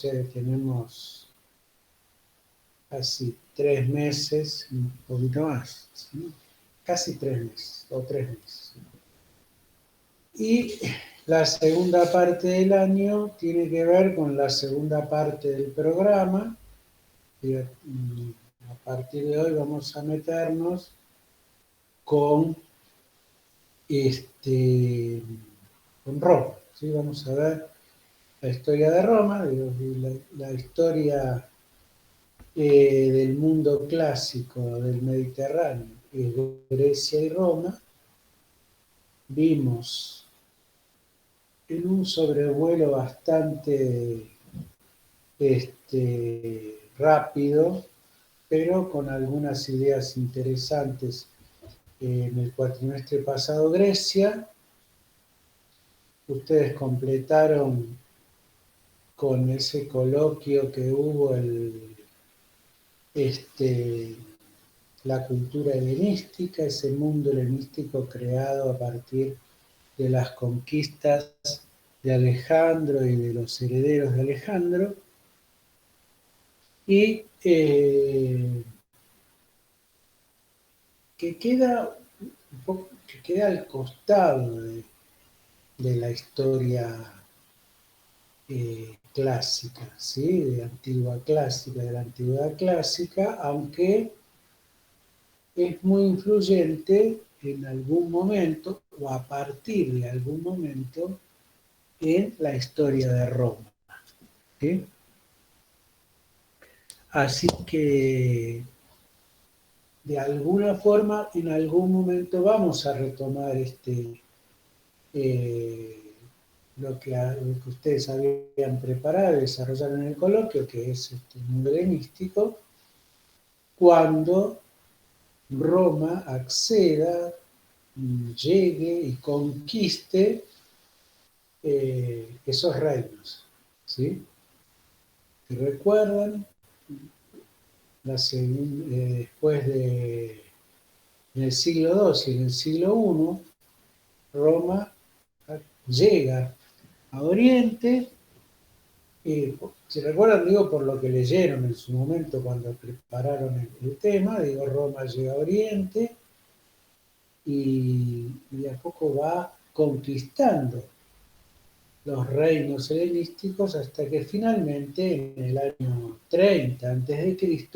tenemos casi 3 meses, un poquito más, ¿sí? Casi 3 meses, o 3 meses. Y la segunda parte del año tiene que ver con la segunda parte del programa. Y a partir de hoy vamos a meternos con, con Roma, ¿sí? Vamos a ver la historia de Roma, la historia del mundo clásico del Mediterráneo, Grecia y Roma. Vimos en un sobrevuelo bastante rápido, pero con algunas ideas interesantes. En el cuatrimestre pasado Grecia, ustedes completaron con ese coloquio que hubo la cultura helenística, ese mundo helenístico creado a partir de las conquistas de Alejandro y de los herederos de Alejandro, y que queda un poco, que queda al costado de la historia clásica, ¿sí? De la antigüedad clásica, aunque es muy influyente en algún momento o a partir de algún momento en la historia de Roma, ¿sí? Así que de alguna forma en algún momento vamos a retomar eh, lo que ustedes habían preparado y desarrollaron en el coloquio, que es el mundo helenístico, cuando Roma acceda, llegue y conquiste esos reinos, ¿sí? ¿Se recuerdan? Después en el siglo II y en el siglo I, Roma llega a Oriente. Si recuerdan, digo, por lo que leyeron en su momento cuando prepararon el tema, digo, Roma llega a Oriente y de a poco va conquistando los reinos helenísticos hasta que finalmente en el año 30 a.C.,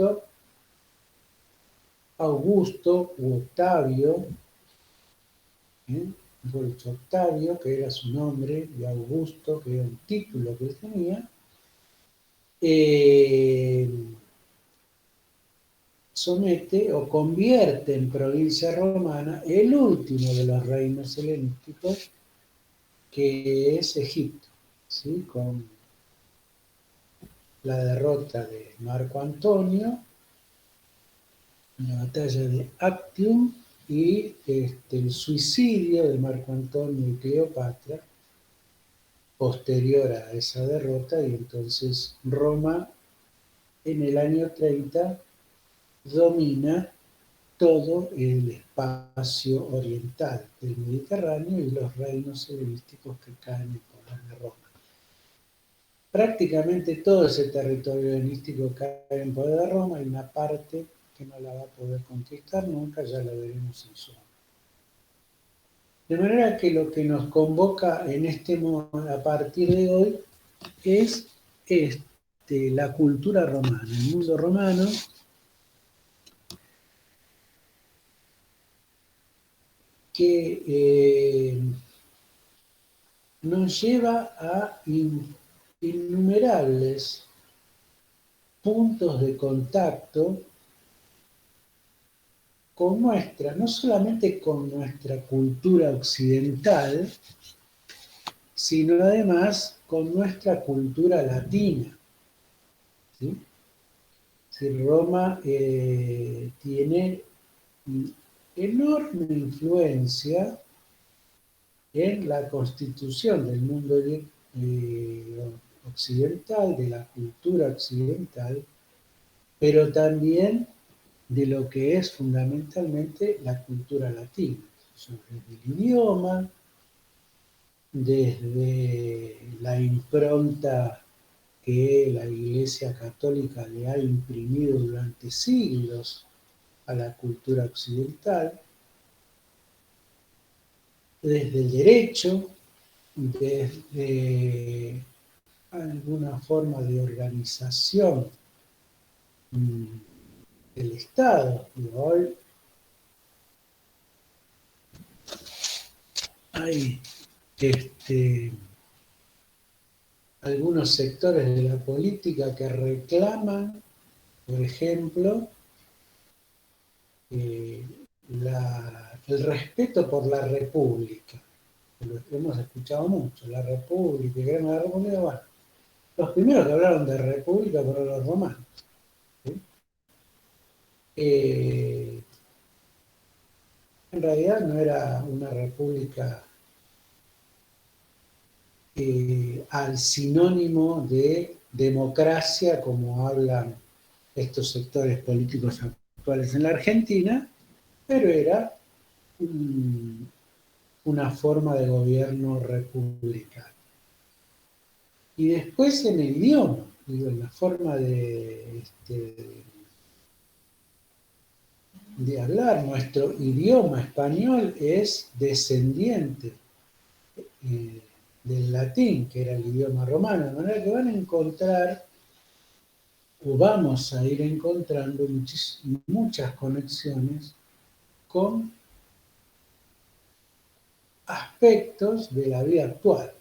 Augusto u Octavio, mejor dicho, Octavio, que era su nombre, y Augusto, que era un título que él tenía, somete o convierte en provincia romana el último de los reinos helenísticos, que es Egipto, ¿sí? Con la derrota de Marco Antonio en la batalla de Actium y el suicidio de Marco Antonio y Cleopatra posterior a esa derrota, y entonces Roma en el año 30 domina todo el espacio oriental del Mediterráneo y los reinos helenísticos que caen en poder de Roma. Prácticamente todo ese territorio helenístico cae en poder de Roma, y una parte que no la va a poder conquistar nunca, ya la veremos en su momento. De manera que lo que nos convoca en a partir de hoy es la cultura romana, el mundo romano, que nos lleva a innumerables puntos de contacto con no solamente con nuestra cultura occidental, sino además con nuestra cultura latina, ¿sí? Si Roma tiene enorme influencia en la constitución del mundo occidental, de la cultura occidental, pero también de lo que es fundamentalmente la cultura latina, sobre el idioma, desde la impronta que la Iglesia Católica le ha imprimido durante siglos a la cultura occidental, desde el derecho, desde alguna forma de organización del Estado. Y hoy hay algunos sectores de la política que reclaman, por ejemplo, el respeto por la República. Lo hemos escuchado mucho, la República, la República, bueno, los primeros que hablaron de República fueron los romanos. ¿Sí? En realidad no era una república al sinónimo de democracia, como hablan estos sectores políticos actuales en la Argentina, pero era una forma de gobierno republicano. Y después en el idioma, digo, en la forma de hablar, nuestro idioma español es descendiente del latín, que era el idioma romano, de manera que van a encontrar, o vamos a ir encontrando muchas conexiones con aspectos de la vida actual,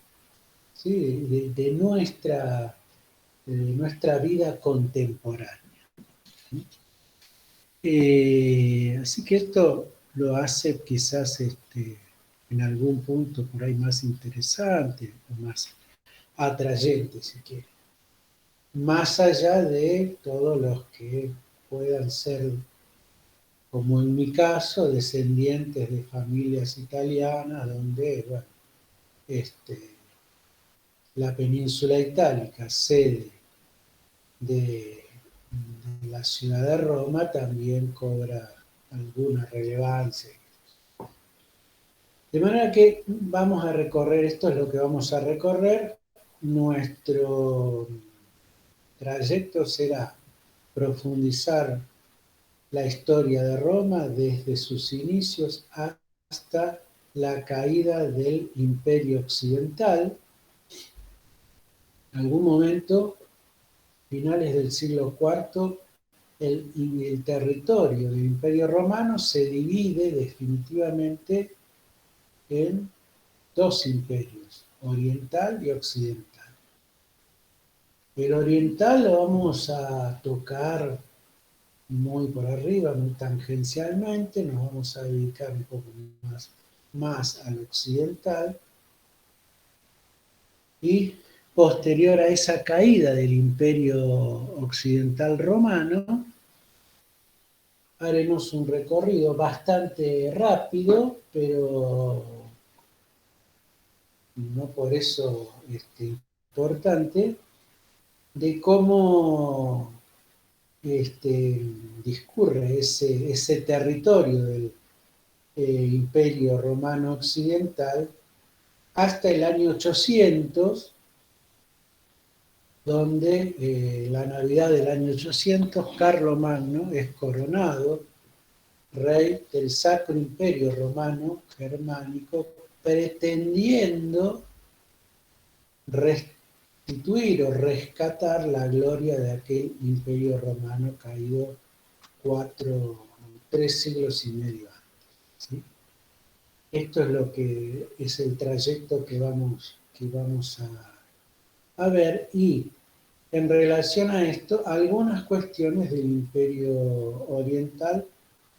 ¿sí? de nuestra vida contemporánea. Así que esto lo hace quizás en algún punto por ahí más interesante o más atrayente, si quiere. Más allá de todos los que puedan ser, como en mi caso, descendientes de familias italianas, donde, bueno, la península itálica, sede de la ciudad de Roma, también cobra alguna relevancia. De manera que vamos a recorrer, esto es lo que vamos a recorrer. Nuestro trayecto será profundizar la historia de Roma desde sus inicios hasta la caída del Imperio Occidental. En algún momento, finales del siglo IV, el territorio del Imperio Romano se divide definitivamente en dos imperios, oriental y occidental. El oriental lo vamos a tocar muy por arriba, muy tangencialmente, nos vamos a dedicar un poco más al occidental, y posterior a esa caída del Imperio Occidental Romano, haremos un recorrido bastante rápido, pero no por eso importante, de cómo discurre ese territorio del Imperio Romano Occidental hasta el año 800, donde la Navidad del año 800, Carlomagno es coronado rey del Sacro Imperio Romano Germánico, pretendiendo restituir o rescatar la gloria de aquel imperio romano caído 3 siglos y medio antes. ¿Sí? Esto es lo que es el trayecto que vamos a ver, y en relación a esto, algunas cuestiones del Imperio Oriental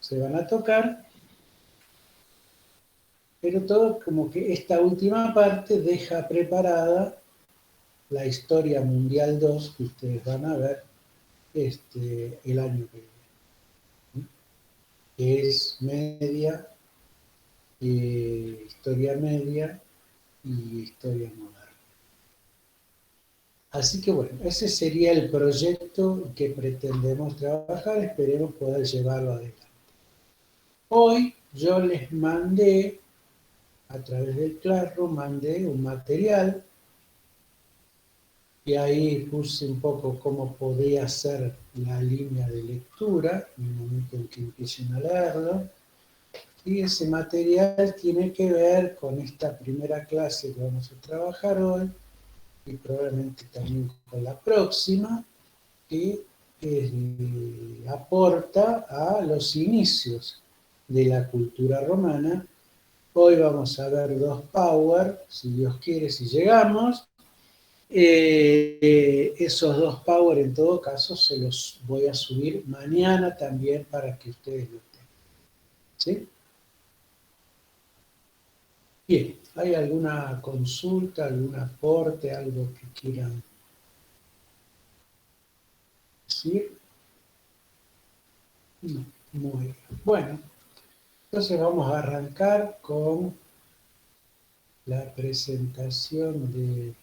se van a tocar, pero todo como que esta última parte deja preparada la historia mundial 2 que ustedes van a ver el año que viene, que es media, historia media y historia moderna. Así que bueno, ese sería el proyecto que pretendemos trabajar, esperemos poder llevarlo adelante. Hoy yo les mandé, a través del Classroom, mandé un material Y ahí puse un poco cómo podría ser la línea de lectura, en el momento en que empiecen a leerlo. Y ese material tiene que ver con esta primera clase que vamos a trabajar hoy, y probablemente también con la próxima, que aporta a los inicios de la cultura romana. Hoy vamos a ver dos power, si Dios quiere, si llegamos. Esos dos power en todo caso se los voy a subir mañana también para que ustedes lo tengan. ¿Sí? Bien, ¿hay alguna consulta, algún aporte, algo que quieran decir? No, muy bien. Bueno, entonces vamos a arrancar con la presentación del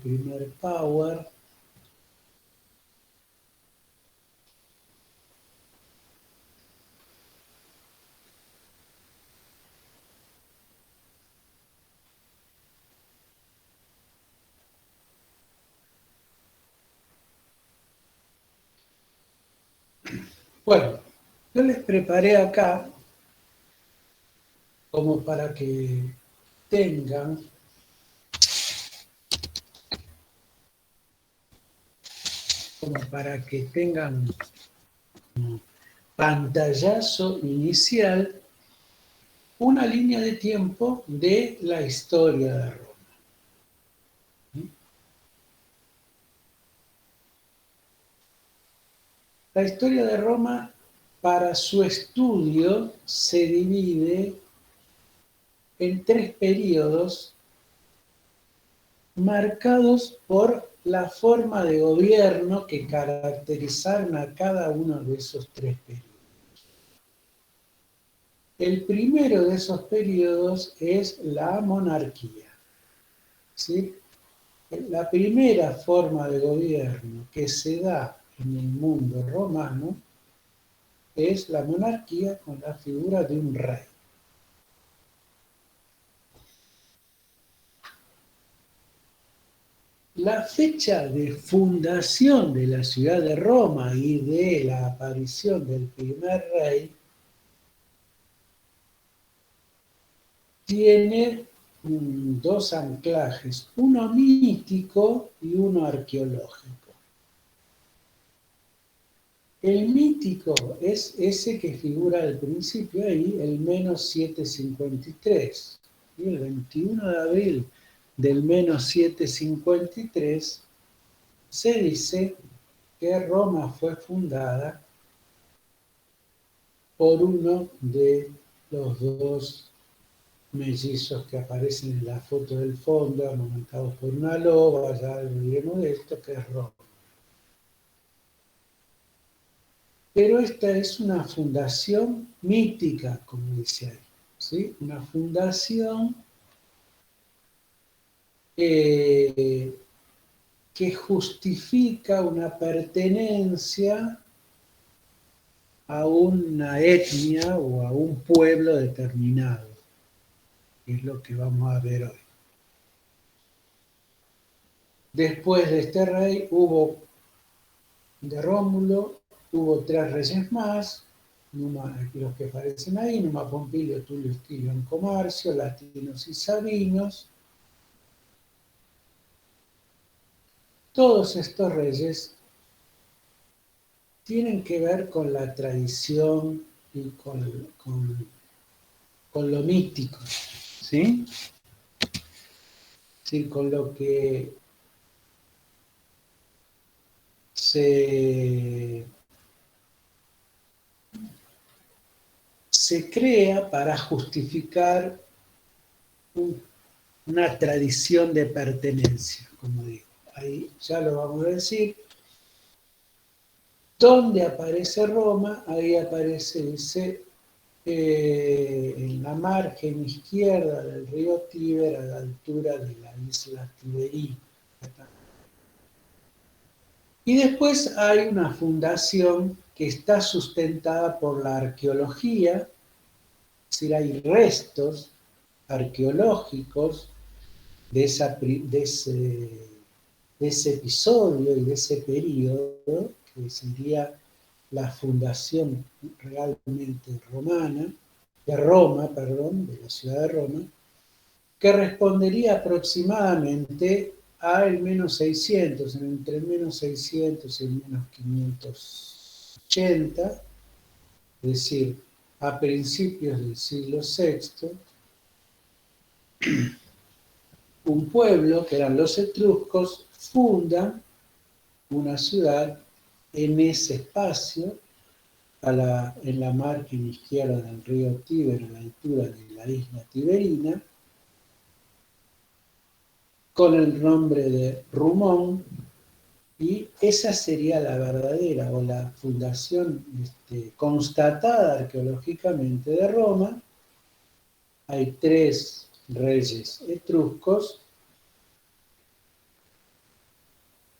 primer power. Bueno, yo les preparé acá como para que tengan pantallazo inicial una línea de tiempo de la historia de Roma. La historia de Roma, para su estudio, se divide en tres periodos marcados por la forma de gobierno que caracterizaron a cada uno de esos tres periodos. El primero de esos periodos es la monarquía, ¿sí? La primera forma de gobierno que se da en el mundo romano es la monarquía con la figura de un rey. La fecha de fundación de la ciudad de Roma y de la aparición del primer rey tiene dos anclajes, uno mítico y uno arqueológico. El mítico es ese que figura al principio ahí, el menos 753. Y el 21 de abril del menos 753 se dice que Roma fue fundada por uno de los dos mellizos que aparecen en la foto del fondo, amamantados por una loba, ya olvidemos de esto, que es Roma. Pero esta es una fundación mítica, como dice ahí, ¿sí? Una fundación que justifica una pertenencia a una etnia o a un pueblo determinado, que es lo que vamos a ver hoy. Después de este rey de Rómulo, hubo tres reyes más, los que aparecen ahí, Numa Pompilio, Tulio Estilio, Comarcio, Latinos y Sabinos. Todos estos reyes tienen que ver con la tradición y con lo mítico, ¿sí? Sí, con lo que se crea para justificar una tradición de pertenencia, como digo. Ahí ya lo vamos a decir. ¿Dónde aparece Roma? Ahí aparece, dice, en la margen izquierda del río Tíber, a la altura de la isla Tiberina. Y después hay una fundación que está sustentada por la arqueología, es decir, hay restos arqueológicos de ese episodio y de ese periodo, que sería la fundación realmente romana, de Roma, perdón, de la ciudad de Roma, que respondería aproximadamente al menos 600, entre el menos 600 y el menos 580, es decir, a principios del siglo VI, un pueblo, que eran los etruscos, fundan una ciudad en ese espacio, en la margen izquierda del río Tíber, a la altura de la isla Tiberina, con el nombre de Rumón, y esa sería la verdadera o la fundación constatada arqueológicamente de Roma. Hay 3 reyes etruscos,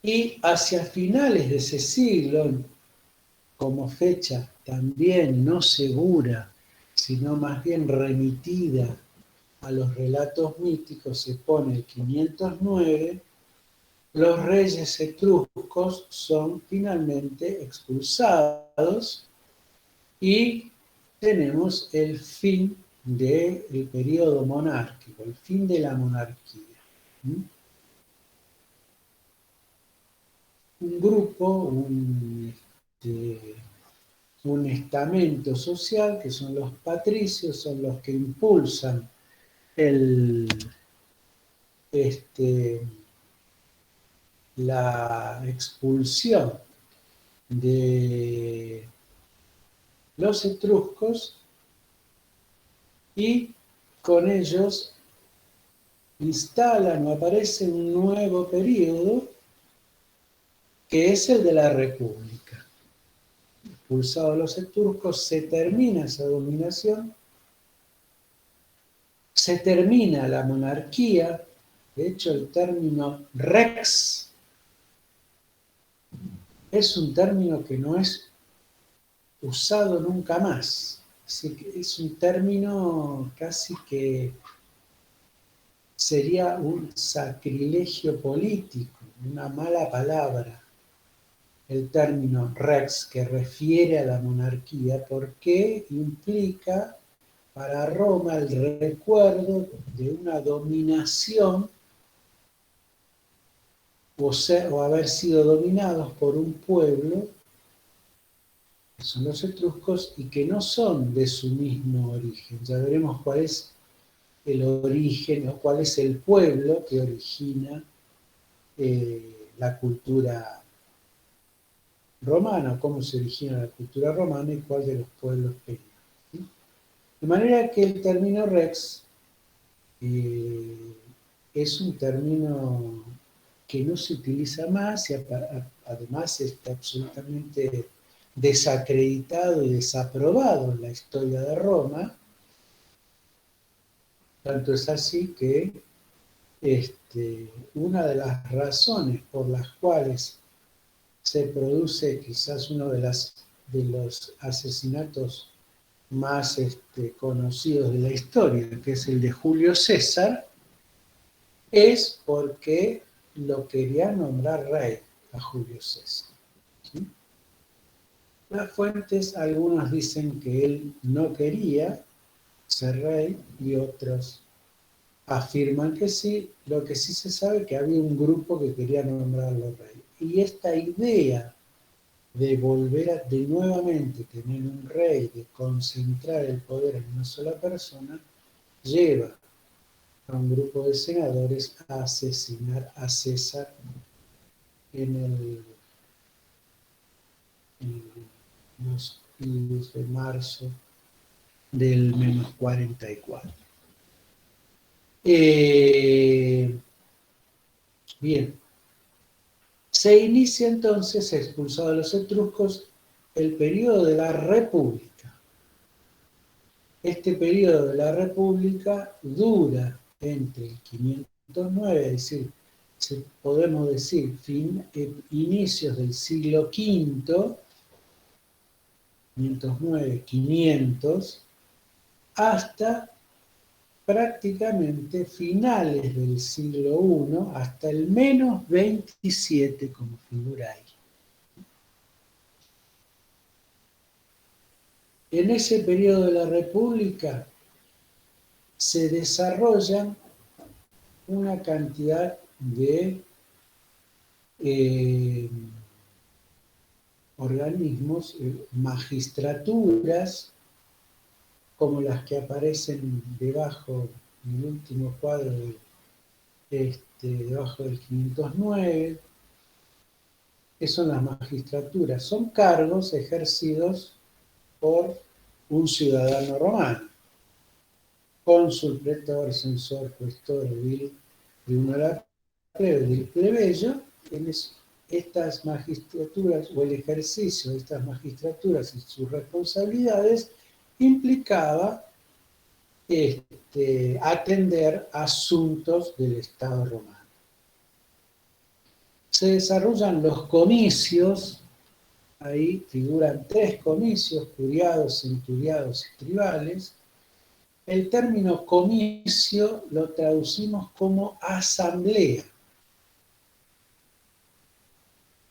y hacia finales de ese siglo, como fecha también no segura, sino más bien remitida a los relatos míticos, se pone el 509, los reyes etruscos son finalmente expulsados y tenemos el fin del periodo monárquico, el fin de la monarquía. Un grupo, un estamento social, que son los patricios, son los que impulsan la expulsión de los etruscos, y con ellos instalan o aparece un nuevo periodo, que es el de la República. Expulsados los etruscos, se termina esa dominación, se termina la monarquía. De hecho, el término rex es un término que no es usado nunca más. Así que es un término casi que sería un sacrilegio político, una mala palabra, el término rex, que refiere a la monarquía, porque implica para Roma el recuerdo de una dominación o haber sido dominados por un pueblo, que son los etruscos, y que no son de su mismo origen. Ya veremos cuál es el origen o cuál es el pueblo que origina la cultura romana, cómo se origina la cultura romana y cuál de los pueblos peninos. ¿Sí? De manera que el término rex es un término que no se utiliza más, y además está absolutamente desacreditado y desaprobado en la historia de Roma. Tanto es así que una de las razones por las cuales se produce quizás uno de los asesinatos más conocidos de la historia, que es el de Julio César, es porque lo quería nombrar rey a Julio César. ¿Sí? Las fuentes, algunos dicen que él no quería ser rey y otros afirman que sí. Lo que sí se sabe es que había un grupo que quería nombrarlo rey. Y esta idea de volver de nuevamente tener un rey, de concentrar el poder en una sola persona, lleva a un grupo de senadores a asesinar a César en los idus de marzo del menos 44. Bien, se inicia entonces, expulsados los etruscos, el periodo de la República. Este periodo de la República dura entre el 509, es decir, podemos decir inicios del siglo V, 509, 500, hasta prácticamente finales del siglo I hasta el menos 27, como figura ahí. En ese periodo de la República se desarrollan una cantidad de organismos, magistraturas, como las que aparecen debajo, en el último cuadro, debajo del 509, que son las magistraturas. Son cargos ejercidos por un ciudadano romano. Cónsul, pretor, censor, cuestor, edil, tribunal del plebeyo. En estas magistraturas o el ejercicio de estas magistraturas y sus responsabilidades implicaba atender asuntos del Estado romano. Se desarrollan los comicios, ahí figuran 3 comicios, curiados, centuriados y tribales. El término comicio lo traducimos como asamblea.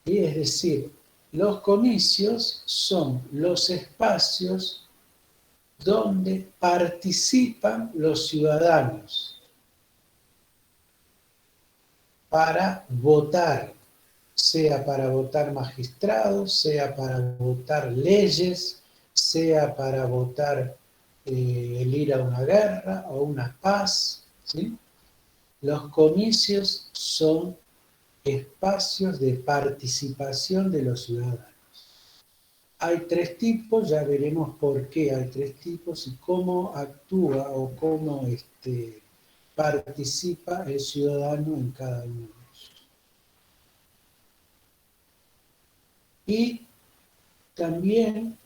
Y es decir, los comicios son los espacios donde participan los ciudadanos para votar, sea para votar magistrados, sea para votar leyes, sea para votar el ir a una guerra o una paz, ¿sí? Los comicios son espacios de participación de los ciudadanos. Hay 3 tipos, ya veremos por qué hay 3 tipos y cómo actúa o cómo participa el ciudadano en cada uno de ellos. Y también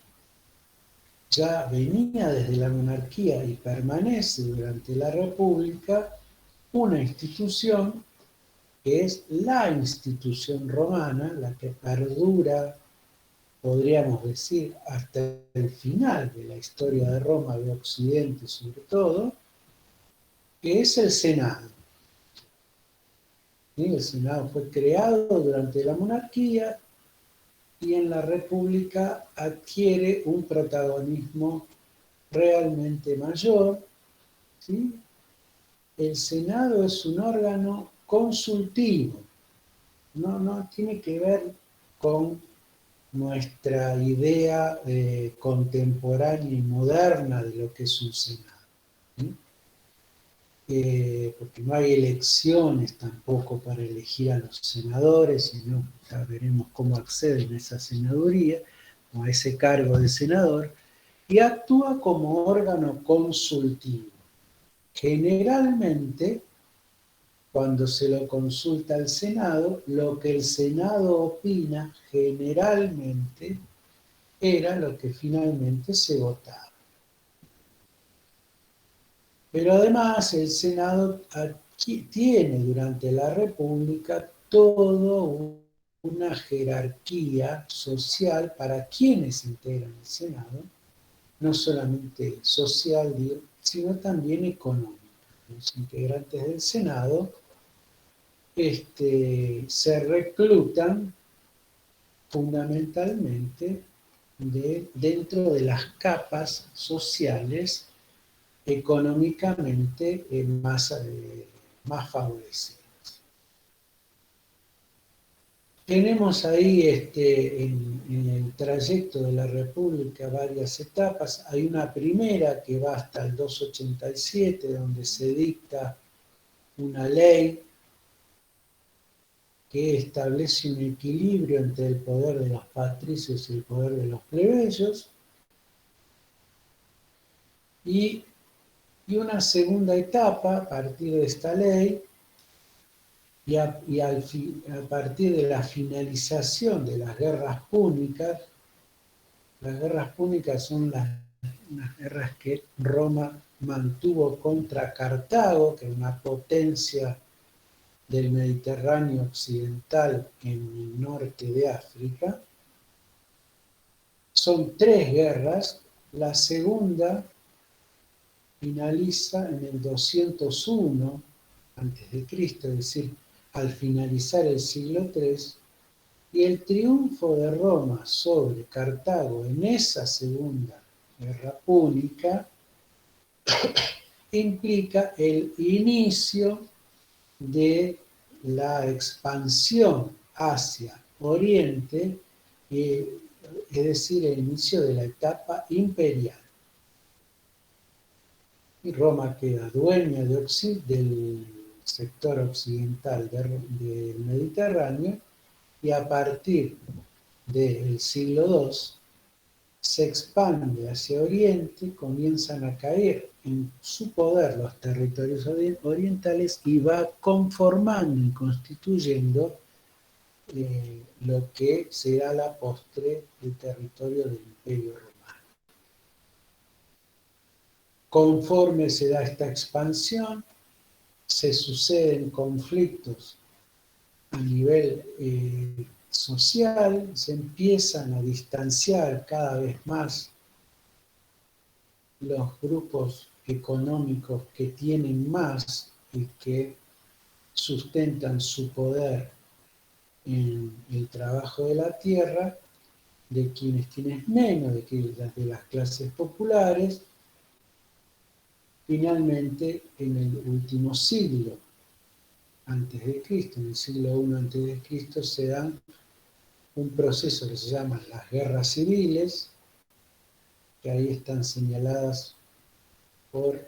ya venía desde la monarquía y permanece durante la República una institución que es la institución romana, la que perdura, podríamos decir, hasta el final de la historia de Roma, de Occidente sobre todo, que es el Senado. ¿Sí? El Senado fue creado durante la monarquía y en la República adquiere un protagonismo realmente mayor. ¿Sí? El Senado es un órgano consultivo, no tiene que ver con nuestra idea contemporánea y moderna de lo que es un Senado. ¿Sí? Porque no hay elecciones tampoco para elegir a los senadores, sino ya veremos cómo acceden a esa senaduría, o a ese cargo de senador, y actúa como órgano consultivo. Generalmente, cuando se lo consulta al Senado, lo que el Senado opina generalmente era lo que finalmente se votaba. Pero además el Senado tiene durante la República toda una jerarquía social para quienes integran el Senado, no solamente social, sino también económica. Los integrantes del Senado se reclutan fundamentalmente dentro de las capas sociales económicamente más favorecidas. Tenemos ahí en el trayecto de la República varias etapas. Hay una primera que va hasta el 287, donde se dicta una ley que establece un equilibrio entre el poder de los patricios y el poder de los plebeyos. Y una segunda etapa a partir de esta ley y a partir de la finalización de las guerras púnicas. Las guerras púnicas son unas guerras que Roma mantuvo contra Cartago, que es una potencia del Mediterráneo occidental en el norte de África. Son 3 guerras. La segunda finaliza en el 201 a.C., es decir, al finalizar el siglo III, y el triunfo de Roma sobre Cartago en esa segunda guerra púnica implica el inicio de la expansión hacia Oriente, es decir, el inicio de la etapa imperial. Y Roma queda dueña del sector occidental del Mediterráneo, y a partir del siglo II se expande hacia Oriente, comienzan a caer en su poder los territorios orientales y va conformando y constituyendo lo que será la postre el territorio del Imperio Romano. Conforme se da esta expansión, se suceden conflictos a nivel social, se empiezan a distanciar cada vez más los grupos económicos que tienen más y que sustentan su poder en el trabajo de la tierra, de quienes tienen menos, de las clases populares. Finalmente, en el último siglo antes de Cristo, en el siglo I antes de Cristo, se da un proceso que se llama las guerras civiles, que ahí están señaladas por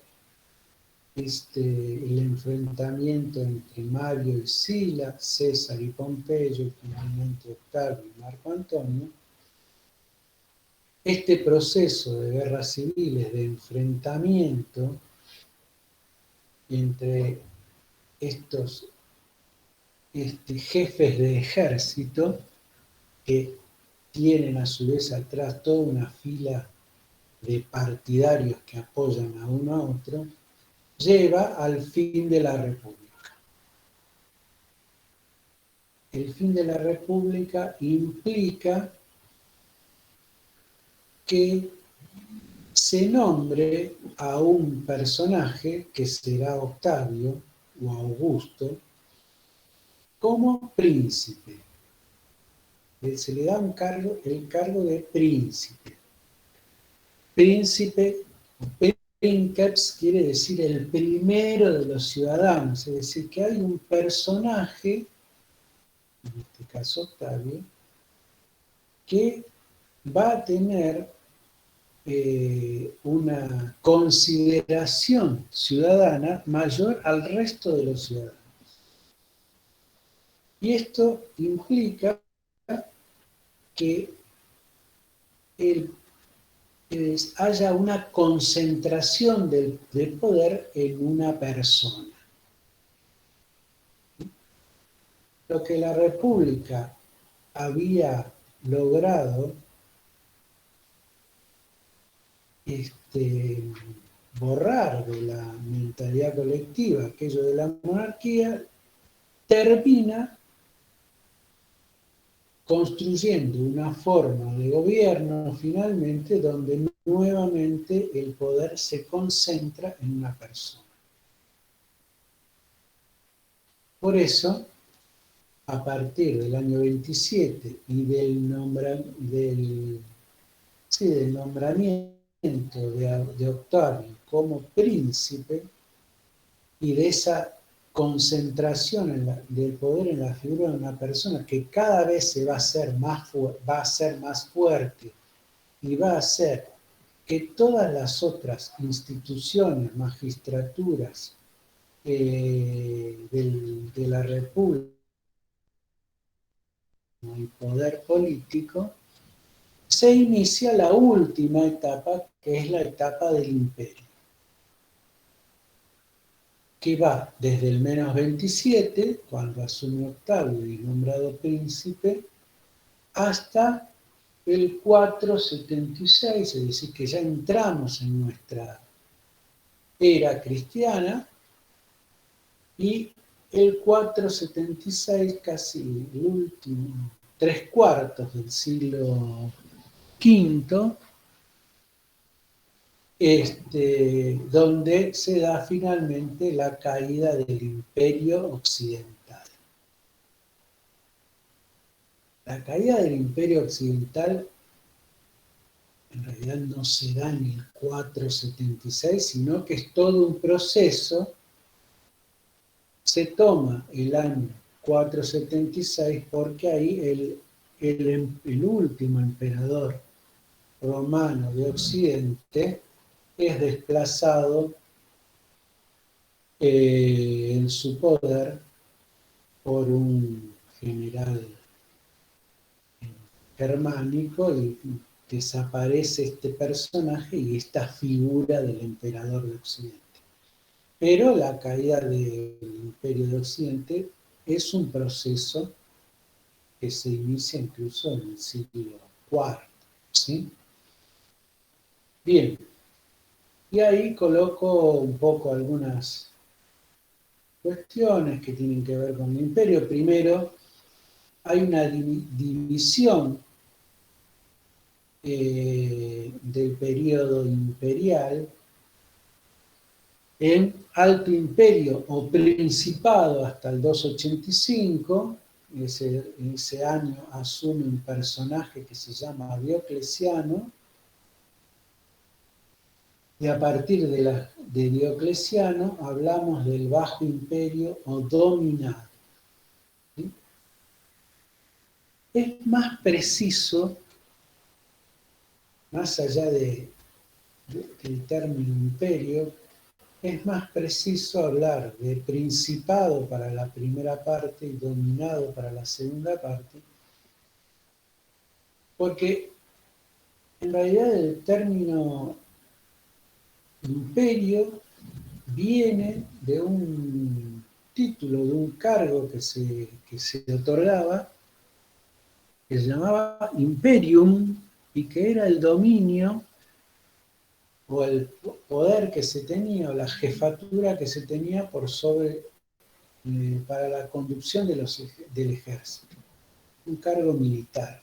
el enfrentamiento entre Mario y Sila, César y Pompeyo, y finalmente Octavio y Marco Antonio. Este proceso de guerras civiles, de enfrentamiento entre estos jefes de ejército, que tienen a su vez atrás toda una fila de partidarios que apoyan a uno a otro, lleva al fin de la República. El fin de la República implica que se nombre a un personaje, que será Octavio o Augusto, como príncipe. Se le da el cargo de príncipe. Príncipe, princeps, quiere decir el primero de los ciudadanos, es decir, que hay un personaje, en este caso Octavio, que va a tener una consideración ciudadana mayor al resto de los ciudadanos. Y esto implica que haya una concentración del poder en una persona. Lo que la República había logrado borrar de la mentalidad colectiva aquello de la monarquía, termina construyendo una forma de gobierno finalmente donde nuevamente el poder se concentra en una persona. Por eso, a partir del año 27 y del nombramiento de Octavio como príncipe y de esa concentración del poder en la figura de una persona que cada vez va a ser más fuerte y va a hacer que todas las otras instituciones, magistraturas de la República y poder político, se inicia la última etapa, que es la etapa del imperio, que va desde el -27, cuando asume Octavio y es nombrado príncipe, hasta el 476, es decir, que ya entramos en nuestra era cristiana, y el 476, casi el último, 3/4 del siglo V, donde se da finalmente la caída del Imperio Occidental. La caída del Imperio Occidental en realidad no se da en el 476, sino que es todo un proceso. Se toma el año 476 porque ahí el último emperador romano de Occidente es desplazado en su poder por un general germánico y desaparece este personaje y esta figura del emperador de Occidente. Pero la caída del Imperio de Occidente es un proceso que se inicia incluso en el siglo IV. ¿Sí? Bien, y ahí coloco un poco algunas cuestiones que tienen que ver con el imperio. Primero, hay una división del periodo imperial en Alto Imperio o Principado hasta el 285. En ese año asume un personaje que se llama Diocleciano, y a partir de Diocleciano hablamos del Bajo Imperio o Dominado. ¿Sí? Es más preciso, más allá del término imperio, es más preciso hablar de principado para la primera parte y dominado para la segunda parte, porque en realidad el término imperio viene de un título, de un cargo que se otorgaba, que se llamaba imperium, y que era el dominio o el poder que se tenía, o la jefatura que se tenía por sobre, para la conducción del ejército. Un cargo militar,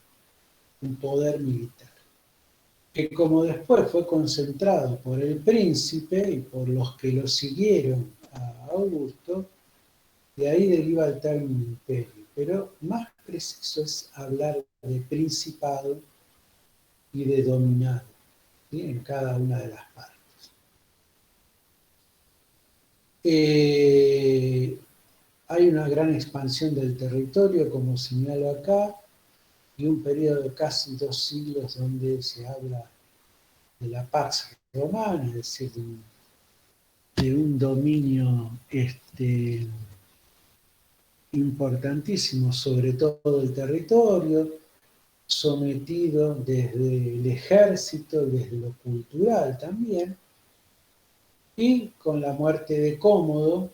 un poder militar, que como después fue concentrado por el príncipe y por los que lo siguieron a Augusto, de ahí deriva el término imperio. Pero más preciso es hablar de principado y de dominado, ¿sí? En cada una de las partes. Hay una gran expansión del territorio, como señalo acá, y un periodo de casi 2 siglos donde se habla de la Pax Romana, es decir, de un dominio importantísimo sobre todo el territorio, sometido desde el ejército, desde lo cultural también, y con la muerte de Cómodo,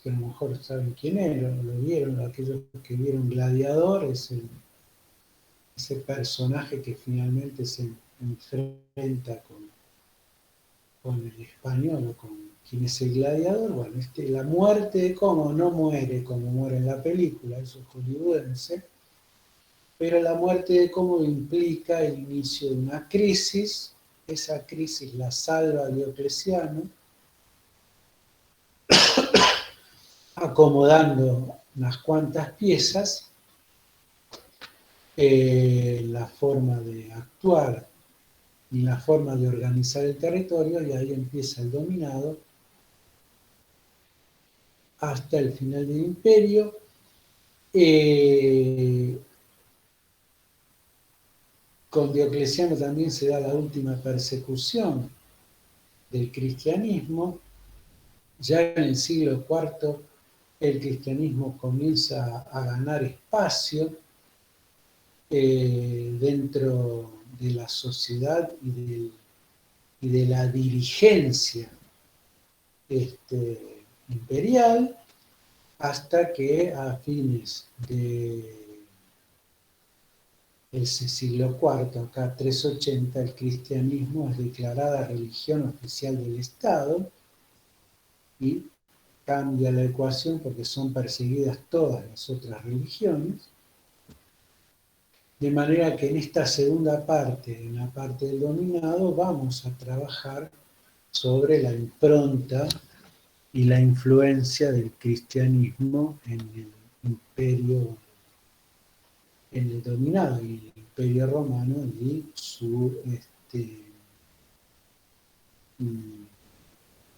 que a lo mejor saben quién era, lo vieron, aquellos que vieron Gladiador, ese personaje que finalmente se enfrenta con el español o con quien es el gladiador. Bueno, la muerte de Cómodo no muere como muere en la película, eso es hollywoodense, pero la muerte de Cómodo implica el inicio de una crisis. Esa crisis la salva Diocleciano, acomodando unas cuantas piezas, la forma de actuar y la forma de organizar el territorio, y ahí empieza el dominado hasta el final del imperio. Con Diocleciano también se da la última persecución del cristianismo. Ya en el siglo IV el cristianismo comienza a ganar espacio dentro de la sociedad y de la dirigencia imperial, hasta que a fines de ese siglo IV, acá 380, el cristianismo es declarada religión oficial del Estado y cambia la ecuación porque son perseguidas todas las otras religiones. De manera que en esta segunda parte, en la parte del dominado, vamos a trabajar sobre la impronta y la influencia del cristianismo en el imperio, en el dominado y el imperio romano y su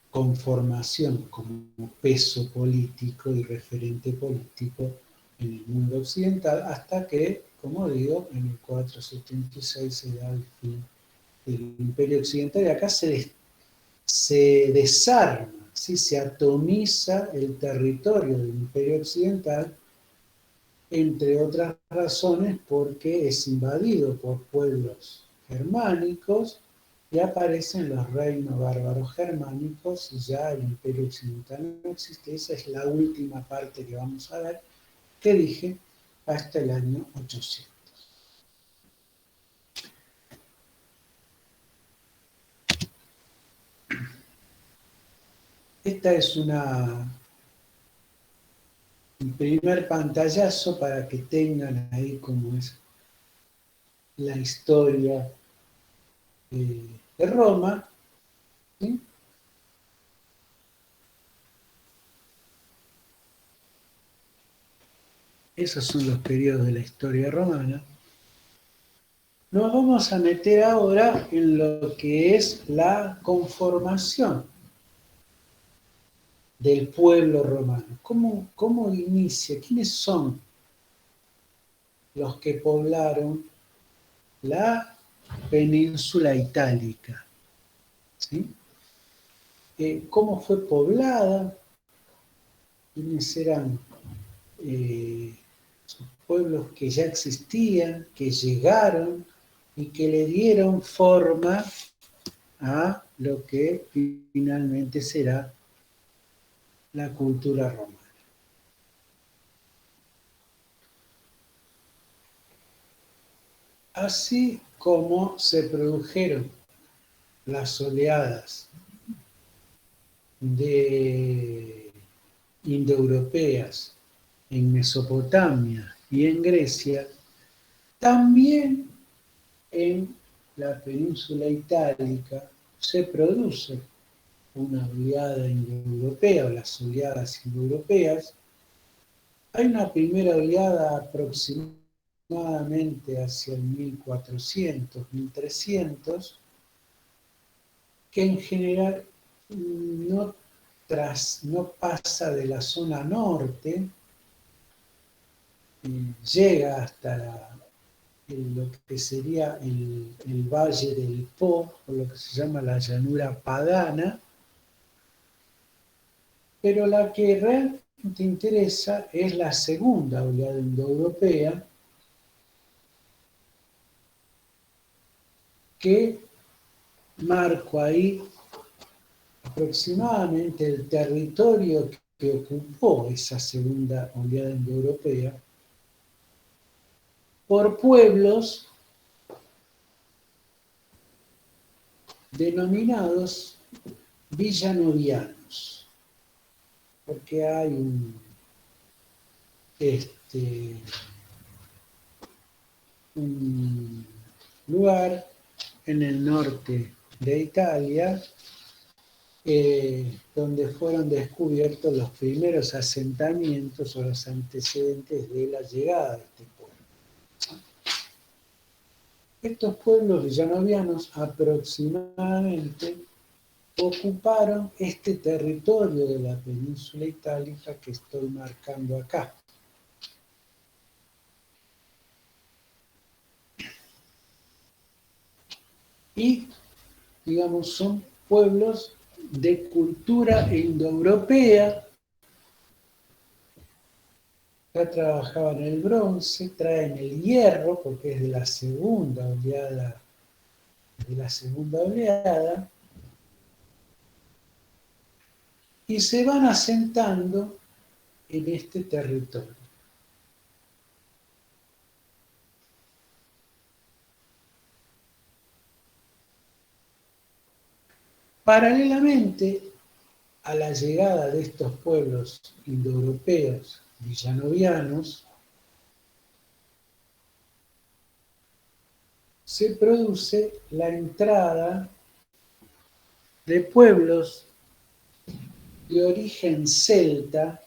conformación como peso político y referente político en el mundo occidental, hasta que, como digo, en el 476 se da el fin del imperio occidental y acá se desarma, ¿sí? Se atomiza el territorio del imperio occidental, entre otras razones porque es invadido por pueblos germánicos y aparecen los reinos bárbaros germánicos y ya el imperio occidental no existe. Esa es la última parte que vamos a ver, que dije, hasta el año 800. Esta es un primer pantallazo para que tengan ahí cómo es la historia de Roma, ¿sí? Esos son los periodos de la historia romana. Nos vamos a meter ahora en lo que es la conformación del pueblo romano. ¿Cómo inicia? ¿Quiénes son los que poblaron la península itálica? ¿Sí? ¿Cómo fue poblada? ¿Quiénes eran esos pueblos que ya existían, que llegaron y que le dieron forma a lo que finalmente será la cultura romana? Así como se produjeron las oleadas de indoeuropeas en Mesopotamia y en Grecia, también en la península itálica se produce una oleada indoeuropea o las oleadas indoeuropeas. Hay una primera oleada aproximadamente hacia el 1400, 1300, que en general no pasa de la zona norte, llega hasta lo que sería el Valle del Po, o lo que se llama la llanura padana, pero la que realmente interesa es la segunda oleada indoeuropea, que marco ahí aproximadamente el territorio que ocupó esa segunda oleada indoeuropea por pueblos denominados villanovianos, porque hay un lugar en el norte de Italia donde fueron descubiertos los primeros asentamientos o los antecedentes de la llegada de este pueblo. Estos pueblos villanovianos aproximadamente ocuparon este territorio de la península itálica que estoy marcando acá. Y, digamos, son pueblos de cultura indoeuropea. Ya trabajaban el bronce, traen el hierro, porque es de la segunda oleada, y se van asentando en este territorio. Paralelamente a la llegada de estos pueblos indoeuropeos villanovianos, se produce la entrada de pueblos de origen celta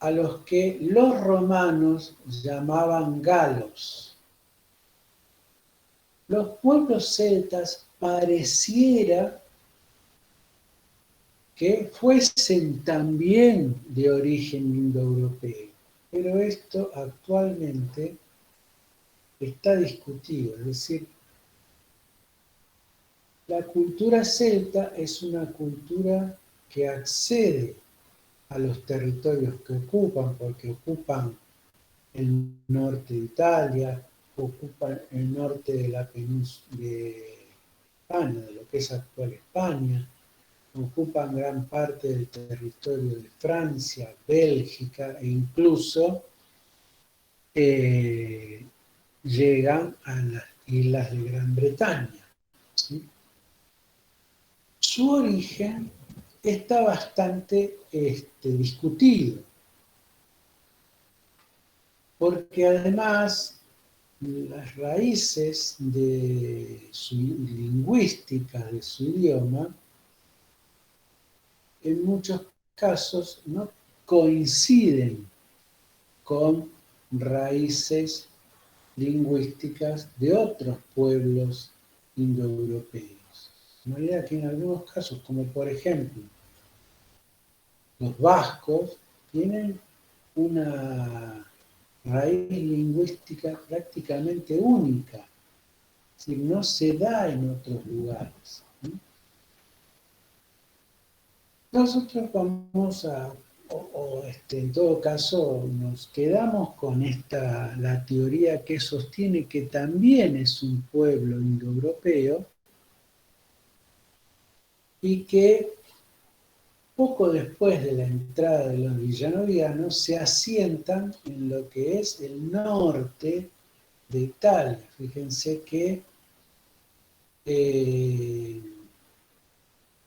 a los que los romanos llamaban galos. Los pueblos celtas pareciera que fuesen también de origen indoeuropeo, pero esto actualmente está discutido, es decir, la cultura celta es una cultura que accede a los territorios que ocupan, porque ocupan el norte de Italia, ocupan el norte de la península de España, de lo que es actual España, ocupan gran parte del territorio de Francia, Bélgica e incluso llegan a las islas de Gran Bretaña, ¿sí? Su origen está bastante discutido, porque además las raíces de su lingüística, de su idioma, en muchos casos no coinciden con raíces lingüísticas de otros pueblos indoeuropeos. De manera que en algunos casos, como por ejemplo los vascos, tienen una raíz lingüística prácticamente única, es decir, no se da en otros lugares. Nosotros vamos a, en todo caso, nos quedamos con la teoría que sostiene que también es un pueblo indoeuropeo y que poco después de la entrada de los villanovianos se asientan en lo que es el norte de Italia. Fíjense que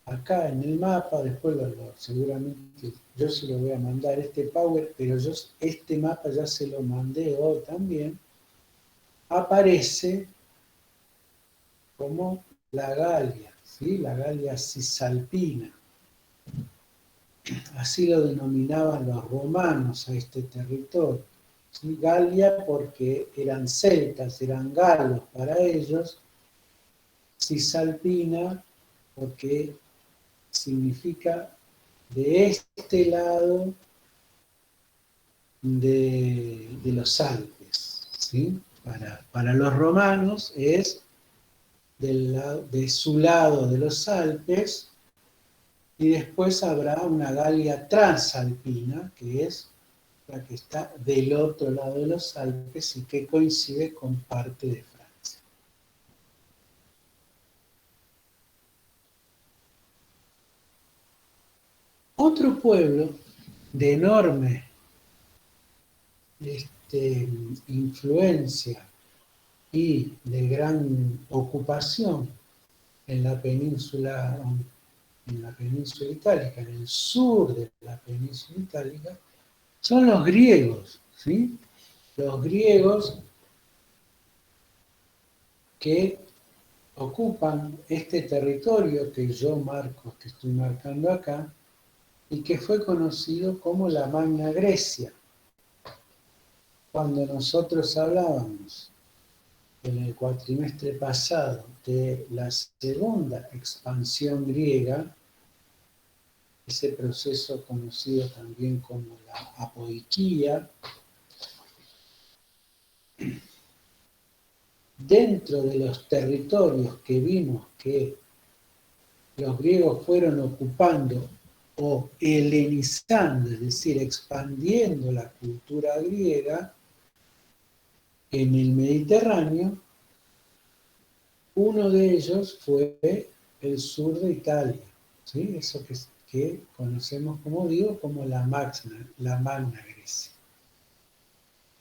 acá en el mapa, después seguramente yo se lo voy a mandar Power, pero este mapa ya se lo mandé hoy también, aparece como la Galia, ¿sí? La Galia Cisalpina. Así lo denominaban los romanos a este territorio. ¿Sí? Galia porque eran celtas, eran galos para ellos. Cisalpina porque significa de este lado de los Alpes. ¿Sí? Para los romanos es de su lado de los Alpes, y después habrá una Galia transalpina, que es la que está del otro lado de los Alpes y que coincide con parte de Francia. Otro pueblo de enorme influencia y de gran ocupación en la península itálica, en el sur de la península itálica, son los griegos, ¿sí? Los griegos que ocupan este territorio que que estoy marcando acá, y que fue conocido como la Magna Grecia. Cuando nosotros hablábamos en el cuatrimestre pasado de la segunda expansión griega, ese proceso conocido también como la apoiquía, dentro de los territorios que vimos que los griegos fueron ocupando o helenizando, es decir, expandiendo la cultura griega en el Mediterráneo, uno de ellos fue el sur de Italia, ¿sí? Eso que conocemos, como digo, como la Magna Grecia.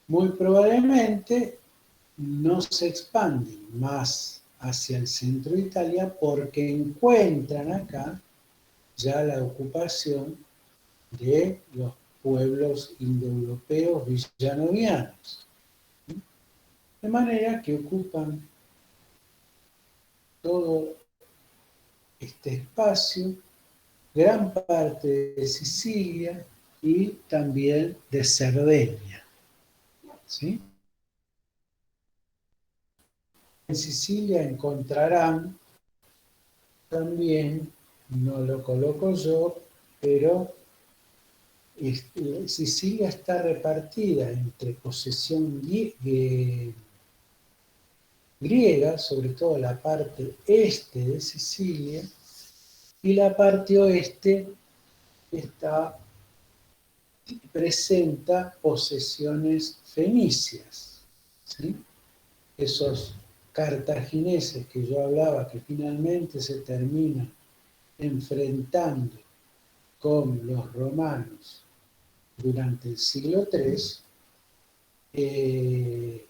Muy probablemente no se expanden más hacia el centro de Italia porque encuentran acá ya la ocupación de los pueblos indoeuropeos villanovianos. De manera que ocupan todo este espacio, gran parte de Sicilia y también de Cerdeña. ¿Sí? En Sicilia encontrarán también, no lo coloco yo, pero Sicilia está repartida entre posesión griega, sobre todo la parte este de Sicilia, y la parte oeste está, presenta posesiones fenicias. ¿Sí? Esos cartagineses que yo hablaba, que finalmente se terminan enfrentando con los romanos durante el siglo III,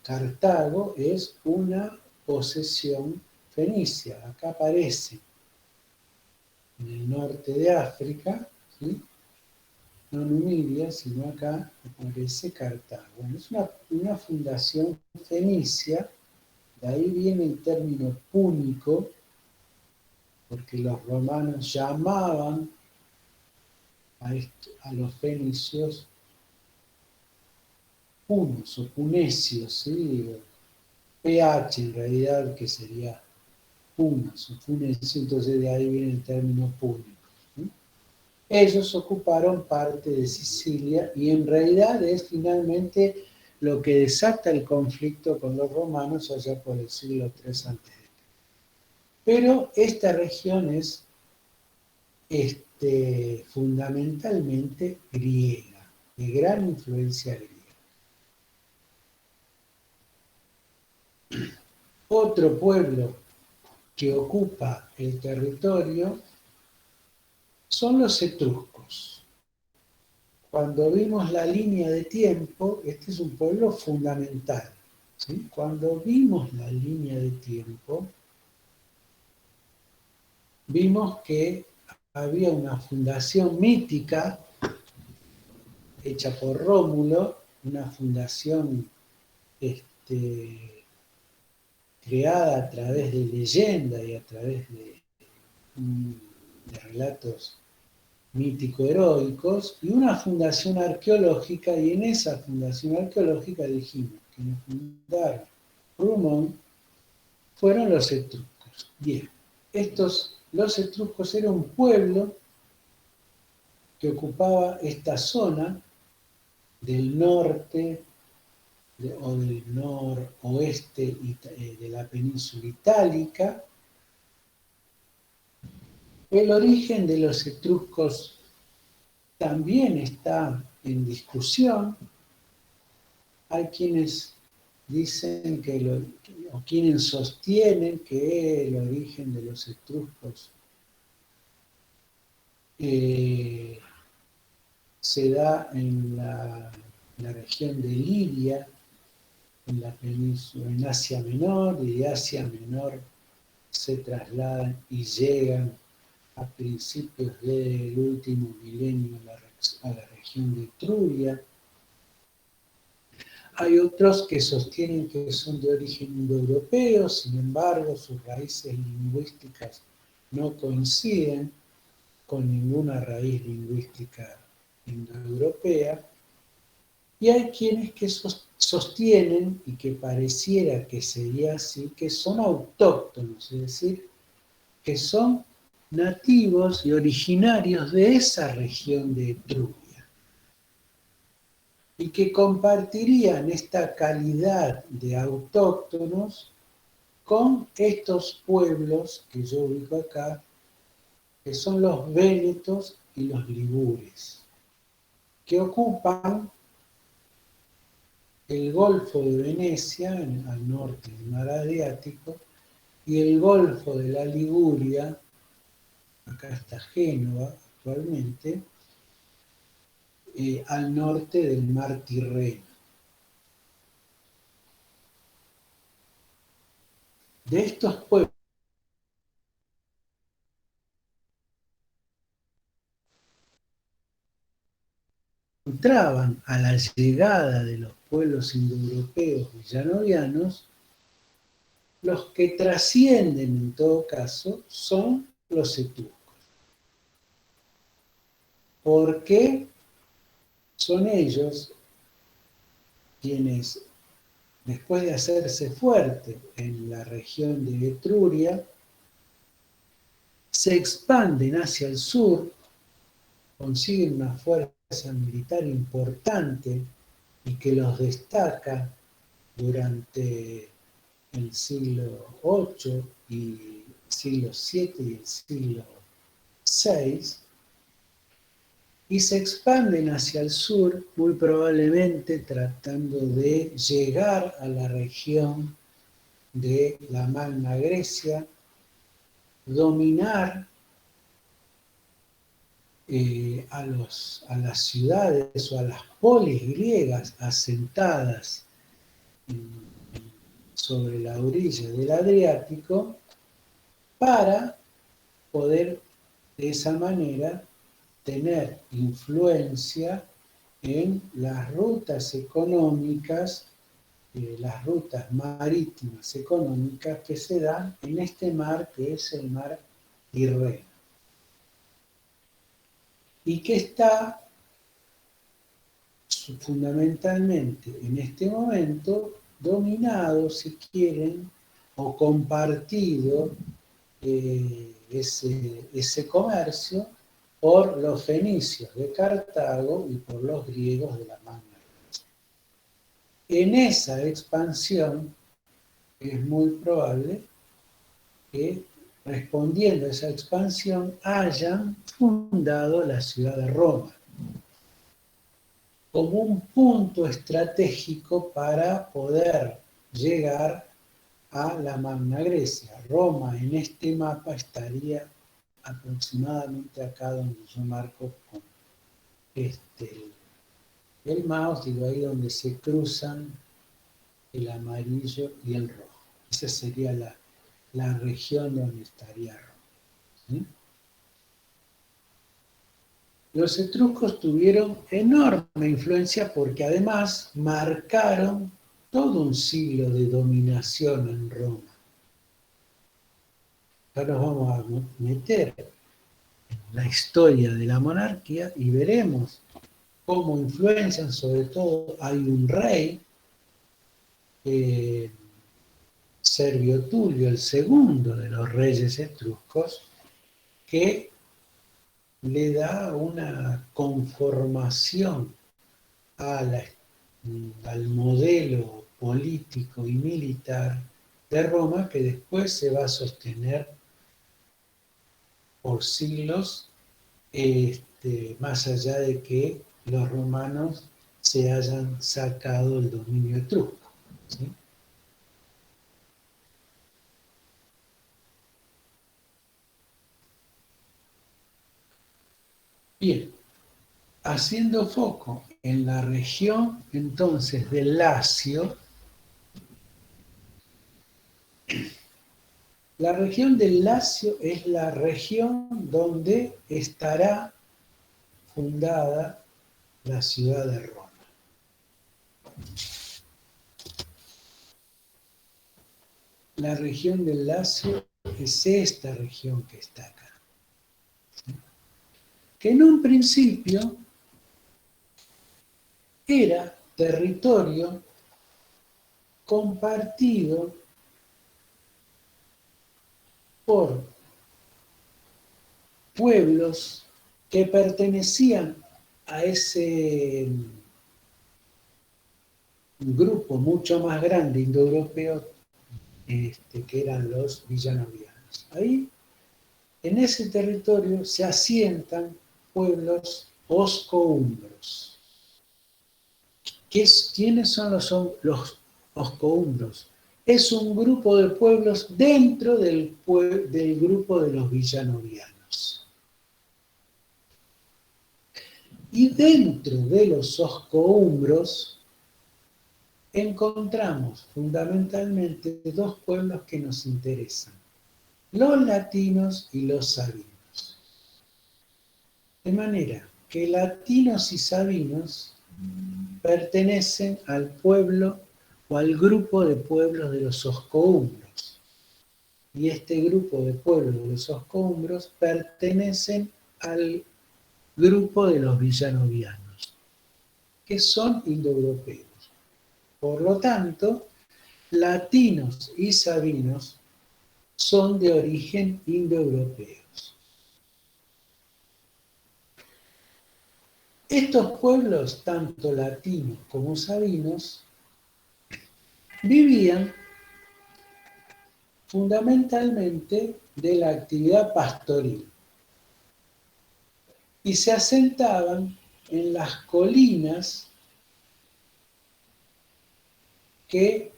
Cartago es una posesión fenicia. Acá aparece en el norte de África, ¿sí? No Numidia, sino acá aparece Cartago. Bueno, es una fundación fenicia, de ahí viene el término púnico, porque los romanos llamaban a los fenicios punos o punesios, ¿sí? PH en realidad, que sería punos o funesios, entonces de ahí viene el término púnico. ¿Sí? Ellos ocuparon parte de Sicilia y en realidad es finalmente lo que desata el conflicto con los romanos allá por el siglo III a.C. Pero esta región es fundamentalmente griega, de gran influencia griega. Otro pueblo que ocupa el territorio son los etruscos. Cuando vimos la línea de tiempo, este es un pueblo fundamental. ¿Sí? Cuando vimos la línea de tiempo, vimos que había una fundación mítica hecha por Rómulo, una fundación creada a través de leyenda y a través de relatos mítico-heroicos, y una fundación arqueológica, y en esa fundación arqueológica dijimos que nos fundaron Rumón fueron los etruscos. Bien, los etruscos eran un pueblo que ocupaba esta zona del norte o del noroeste de la península itálica. El origen de los etruscos también está en discusión. Hay quienes dicen o quienes sostienen que el origen de los etruscos se da en la región de Lidia, en la península, en Asia Menor, y de Asia Menor se trasladan y llegan a principios del último milenio a la región de Etruria. Hay otros que sostienen que son de origen indoeuropeo, sin embargo, sus raíces lingüísticas no coinciden con ninguna raíz lingüística indoeuropea. Y hay quienes que sostienen, y que pareciera que sería así, que son autóctonos, es decir, que son nativos y originarios de esa región de Etruria, y que compartirían esta calidad de autóctonos con estos pueblos que yo ubico acá, que son los vénetos y los ligures, que ocupan el Golfo de Venecia, al norte del mar Adriático, y el Golfo de la Liguria, acá está Génova actualmente, al norte del mar Tirreno. De estos pueblos, entraban a la llegada de los pueblos indoeuropeos villanovianos, los que trascienden en todo caso son los etruscos. Porque son ellos quienes, después de hacerse fuerte en la región de Etruria, se expanden hacia el sur, consiguen una fuerza militar importante y que los destaca durante el siglo VIII y siglo VII y el siglo VI, y se expanden hacia el sur, muy probablemente tratando de llegar a la región de la Magna Grecia, dominar a las ciudades o a las polis griegas asentadas sobre la orilla del Adriático, para poder de esa manera tener influencia en las rutas económicas, las rutas marítimas económicas que se dan en este mar que es el mar Tirreno. Y que está fundamentalmente en este momento dominado, si quieren, o compartido ese comercio por los fenicios de Cartago y por los griegos de la Magna Grecia. En esa expansión es muy probable que, respondiendo a esa expansión, hayan fundado la ciudad de Roma como un punto estratégico para poder llegar a la Magna Grecia. Roma en este mapa estaría aproximadamente acá donde yo marco con el mouse, digo ahí donde se cruzan el amarillo y el rojo. Esa sería la región donde estaría Roma. ¿Sí? Los etruscos tuvieron enorme influencia porque además marcaron todo un siglo de dominación en Roma. Ahora nos vamos a meter en la historia de la monarquía y veremos cómo influencian, sobre todo hay un rey, Servio Tulio, el segundo de los reyes etruscos, que le da una conformación al modelo político y militar de Roma que después se va a sostener por siglos, más allá de que los romanos se hayan sacado el dominio etrusco. ¿Sí? Bien, haciendo foco en la región entonces del Lacio, la región del Lacio es la región donde estará fundada la ciudad de Roma. La región del Lacio es esta región que está acá. Que en un principio era territorio compartido por pueblos que pertenecían a ese grupo mucho más grande indoeuropeo que eran los villanovianos. Ahí, en ese territorio, se asientan pueblos oscoumbros. ¿Quiénes son los oscoumbros? Es un grupo de pueblos dentro del grupo de los villanovianos. Y dentro de los oscoumbros encontramos fundamentalmente dos pueblos que nos interesan: los latinos y los sabinos. De manera que latinos y sabinos pertenecen al pueblo o al grupo de pueblos de los oscoumbros. Y este grupo de pueblos de los oscoumbros pertenecen al grupo de los villanovianos, que son indoeuropeos. Por lo tanto, latinos y sabinos son de origen indoeuropeos. Estos pueblos, tanto latinos como sabinos, vivían fundamentalmente de la actividad pastoril y se asentaban en las colinas que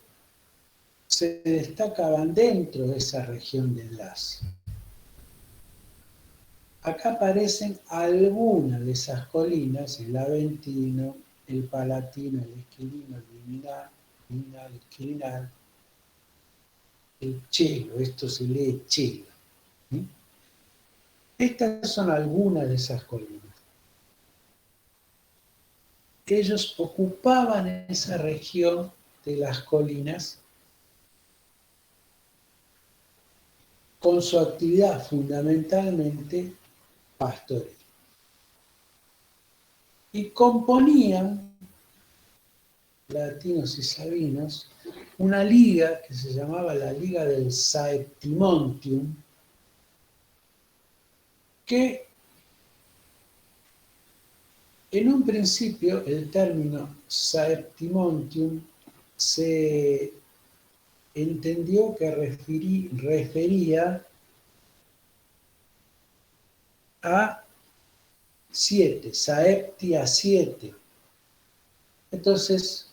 se destacaban dentro de esa región del Lacio. Acá aparecen algunas de esas colinas: el Aventino, el Palatino, el Esquilino, el Viminal, el Quirinal, el Chelo, esto se lee Chelo. ¿Sí? Estas son algunas de esas colinas. Ellos ocupaban esa región de las colinas con su actividad fundamentalmente pastoril. Y componían, latinos y sabinos, una liga que se llamaba la Liga del Saeptimontium, que en un principio el término Saeptimontium se entendió que refería a 7, Saepti a 7. Entonces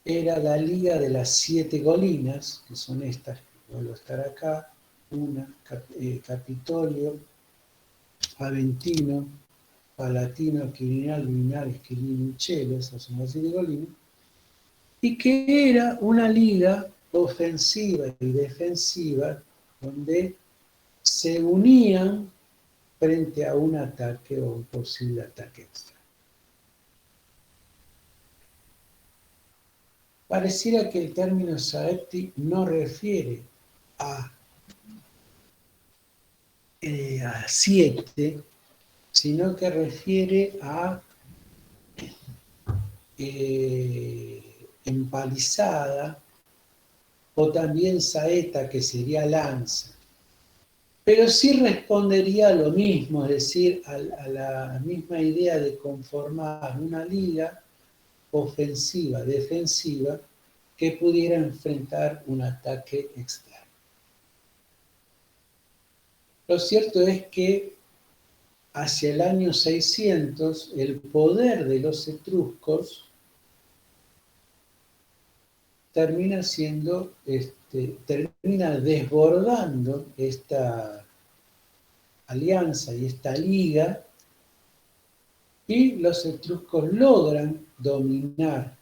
era la Liga de las 7 colinas, que son estas, vuelvo a estar acá, una, Capitolio, Aventino, Palatino, Quirinal, Viminal, Esquilino y Chelo, esas son las 7 colinas, y que era una liga ofensiva y defensiva donde se unían frente a un ataque o un posible ataque extra. Pareciera que el término Saepti no refiere a 7, sino que refiere a empalizada, o también saeta, que sería lanza. Pero sí respondería a lo mismo, es decir, a la misma idea de conformar una liga ofensiva, defensiva, que pudiera enfrentar un ataque externo. Lo cierto es que hacia el año 600 el poder de los etruscos termina desbordando esta alianza y esta liga, y los etruscos logran dominar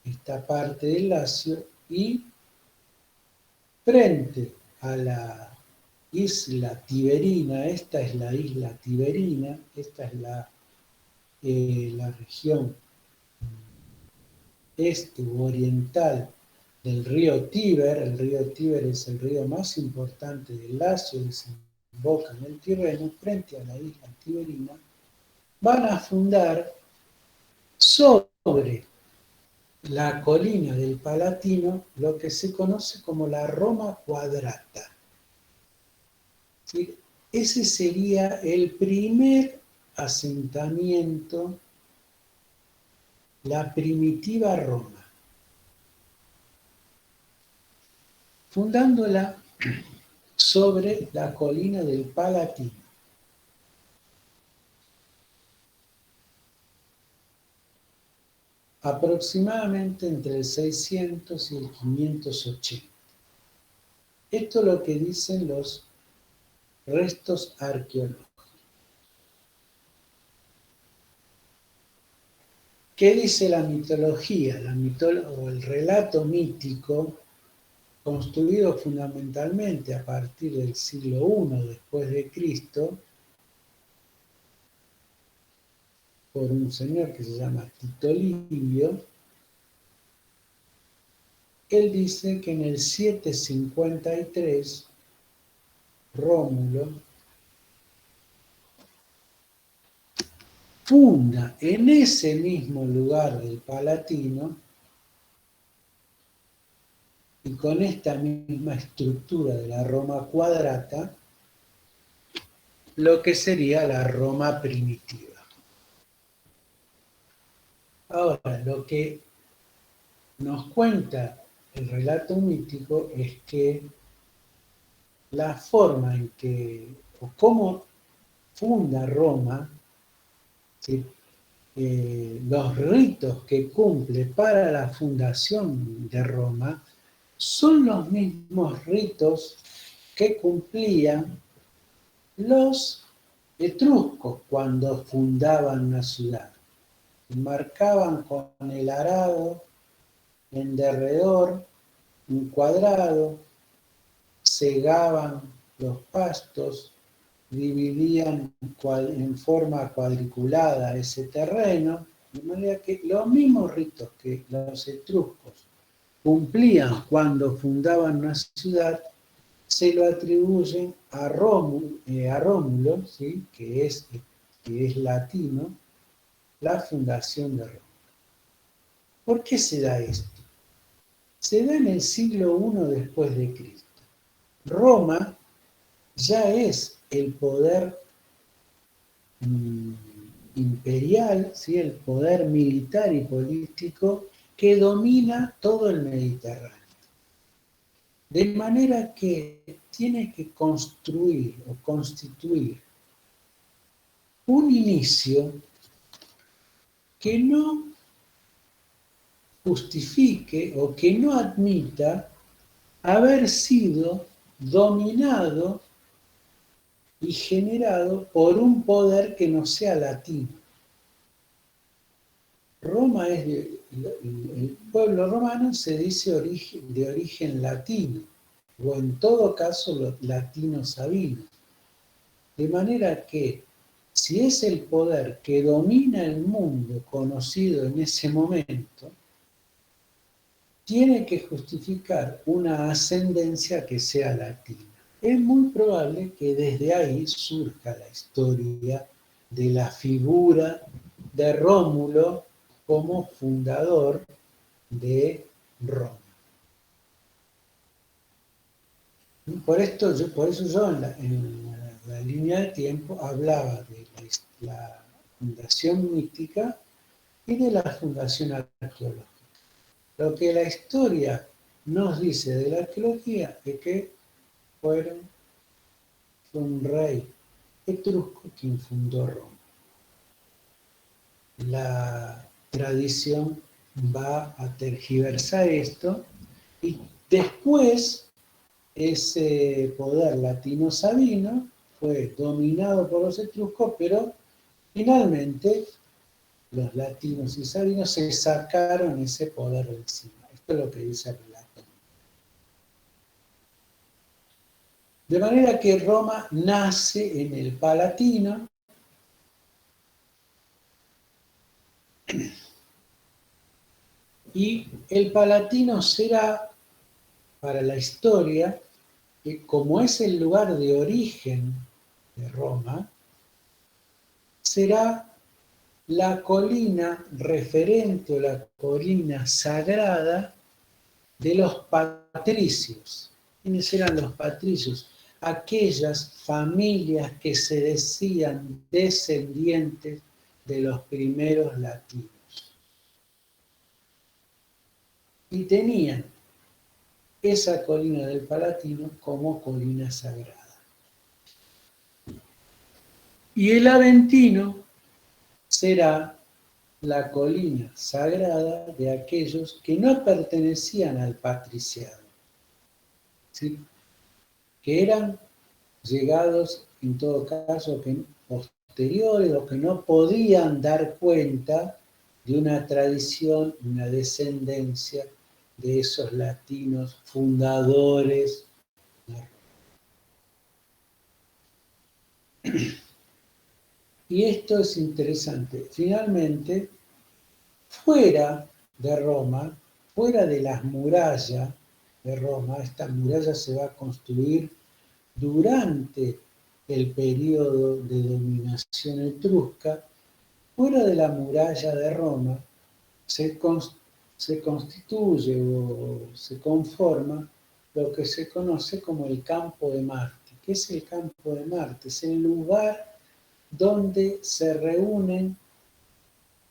esta parte del Lacio, y frente a la isla Tiberina, esta es la isla Tiberina, esta es la región este u oriental del río Tíber. El río Tíber es el río más importante del Lacio, desemboca en el Tirreno. Frente a la isla Tiberina van a fundar sobre la colina del Palatino lo que se conoce como la Roma Quadrata. ¿Sí? Ese sería el primer asentamiento, la primitiva Roma, fundándola sobre la colina del Palatino. Aproximadamente entre el 600 y el 580. Esto es lo que dicen los restos arqueológicos. ¿Qué dice la mitología? O el relato mítico, construido fundamentalmente a partir del siglo I después de Cristo, por un señor que se llama Tito Livio. Él dice que en el 753 Rómulo funda en ese mismo lugar del Palatino y con esta misma estructura de la Roma cuadrata, lo que sería la Roma primitiva. Ahora, lo que nos cuenta el relato mítico es que la forma en que, o cómo funda Roma, ¿sí? Los ritos que cumple para la fundación de Roma son los mismos ritos que cumplían los etruscos cuando fundaban una ciudad. Marcaban con el arado en derredor un cuadrado, segaban los pastos, dividían en forma cuadriculada ese terreno, de manera que los mismos ritos que los etruscos cumplían cuando fundaban una ciudad, se lo atribuyen a Rómulo, ¿sí? que es latino, la fundación de Roma. ¿Por qué se da esto? Se da en el siglo I después de Cristo. Roma ya es el poder imperial, ¿sí? El poder militar y político que domina todo el Mediterráneo. De manera que tiene que construir o constituir un inicio que no justifique o que no admita haber sido dominado y generado por un poder que no sea latino. Roma el pueblo romano se dice de origen latino, o en todo caso los latinos sabinos. De manera que, si es el poder que domina el mundo conocido en ese momento, tiene que justificar una ascendencia que sea latina. Es muy probable que desde ahí surja la historia de la figura de Rómulo como fundador de Roma. Por eso yo en la línea de tiempo hablaba de la fundación mítica y de la fundación arqueológica. Lo que la historia nos dice de la arqueología es que fue un rey etrusco quien fundó Roma. La tradición va a tergiversar esto y después ese poder latino sabino fue dominado por los etruscos, pero finalmente los latinos y sabinos se sacaron ese poder de encima. Esto es lo que dice el relato. De manera que Roma nace en el Palatino, y el Palatino será, para la historia, que como es el lugar de origen de Roma, será la colina referente o la colina sagrada de los patricios. ¿Quiénes eran los patricios? Aquellas familias que se decían descendientes de los primeros latinos. Y tenían esa colina del Palatino como colina sagrada. Y el Aventino será la colina sagrada de aquellos que no pertenecían al patriciado, ¿sí? Que eran llegados, en todo caso, posteriores o que no podían dar cuenta de una tradición, una descendencia de esos latinos fundadores. Y esto es interesante. Finalmente, fuera de Roma, fuera de las murallas de Roma, esta muralla se va a construir durante el periodo de dominación etrusca, fuera de la muralla de Roma, se, se constituye o se conforma lo que se conoce como el campo de Marte. ¿Qué es el campo de Marte? Es el lugar donde se reúnen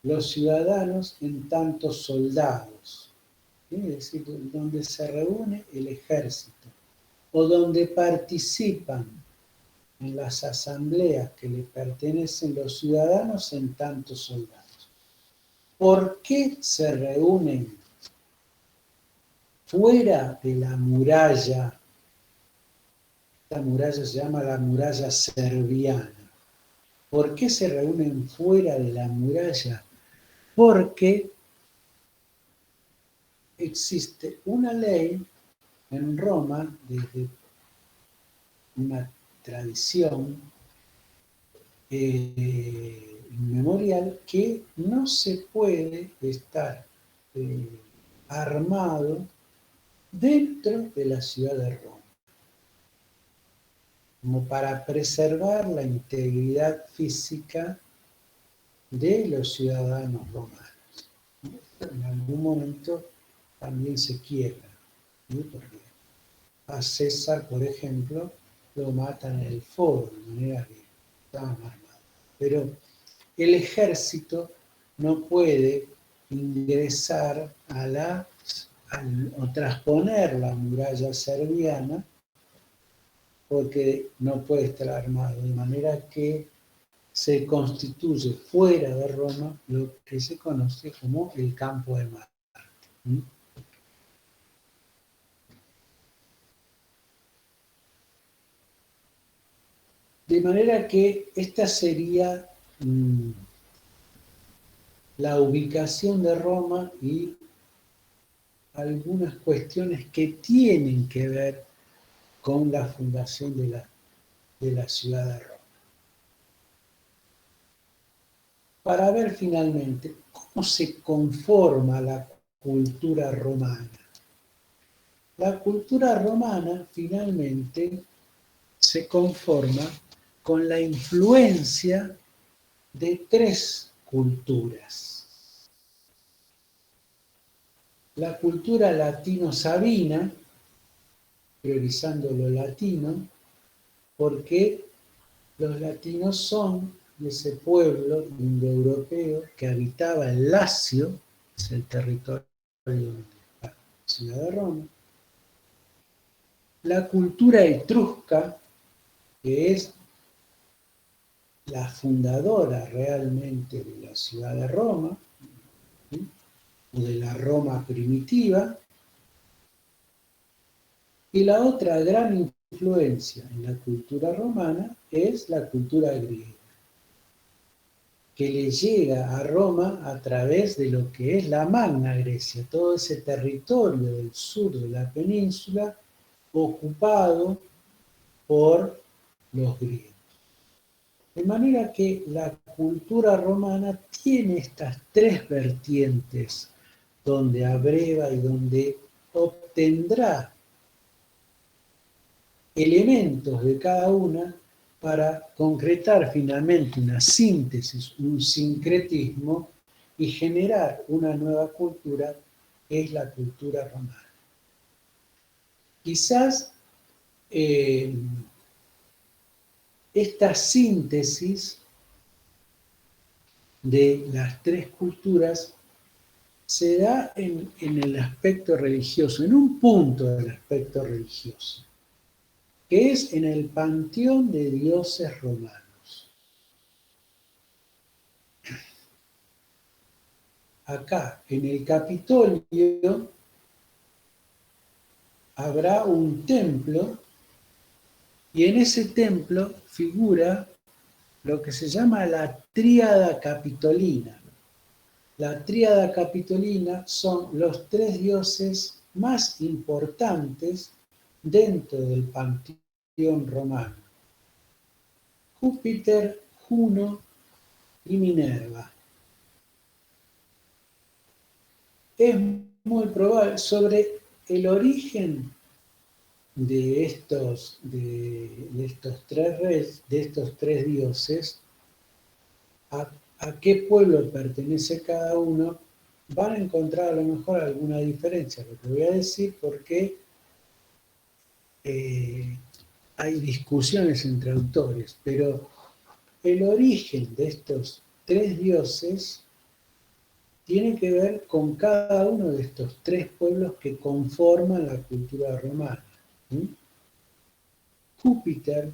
los ciudadanos en tantos soldados, ¿sí? Es decir, donde se reúne el ejército, o donde participan en las asambleas que le pertenecen los ciudadanos en tantos soldados. ¿Por qué se reúnen fuera de la muralla? Esta muralla se llama la muralla serviana. ¿Por qué se reúnen fuera de la muralla? Porque existe una ley en Roma, desde una tradición inmemorial, que no se puede estar armado dentro de la ciudad de Roma, como para preservar la integridad física de los ciudadanos romanos. En algún momento también se quiebra, ¿sí? Porque a César, por ejemplo, lo matan en el foro, de manera que estaban armados. Pero el ejército no puede ingresar o trasponer la muralla serviana porque no puede estar armado, de manera que se constituye fuera de Roma lo que se conoce como el campo de Marte. ¿Mm? De manera que esta sería la ubicación de Roma y algunas cuestiones que tienen que ver con la fundación de la ciudad de Roma. Para ver finalmente cómo se conforma la cultura romana. La cultura romana finalmente se conforma con la influencia de tres culturas. La cultura latino-sabina, priorizando lo latino, porque los latinos son de ese pueblo indoeuropeo que habitaba el Lacio, es el territorio de la ciudad de Roma. La cultura etrusca, que es la fundadora realmente de la ciudad de Roma, ¿sí? O de la Roma primitiva. Y la otra gran influencia en la cultura romana es la cultura griega, que le llega a Roma a través de lo que es la Magna Grecia, todo ese territorio del sur de la península ocupado por los griegos. De manera que la cultura romana tiene estas tres vertientes donde abreva y donde obtendrá elementos de cada una para concretar finalmente una síntesis, un sincretismo y generar una nueva cultura que es la cultura romana. Quizás esta síntesis de las tres culturas se da en el aspecto religioso, en un punto del aspecto religioso, que es en el panteón de dioses romanos. Acá, en el Capitolio, habrá un templo y en ese templo figura lo que se llama la tríada capitolina. La tríada capitolina son los tres dioses más importantes dentro del panteón romano. Júpiter, Juno y Minerva. Es muy probable, sobre el origen de estos tres reyes, de estos tres dioses, a qué pueblo pertenece cada uno, van a encontrar a lo mejor alguna diferencia, lo que voy a decir, porque hay discusiones entre autores, pero el origen de estos tres dioses tiene que ver con cada uno de estos tres pueblos que conforman la cultura romana. ¿Sí? Júpiter,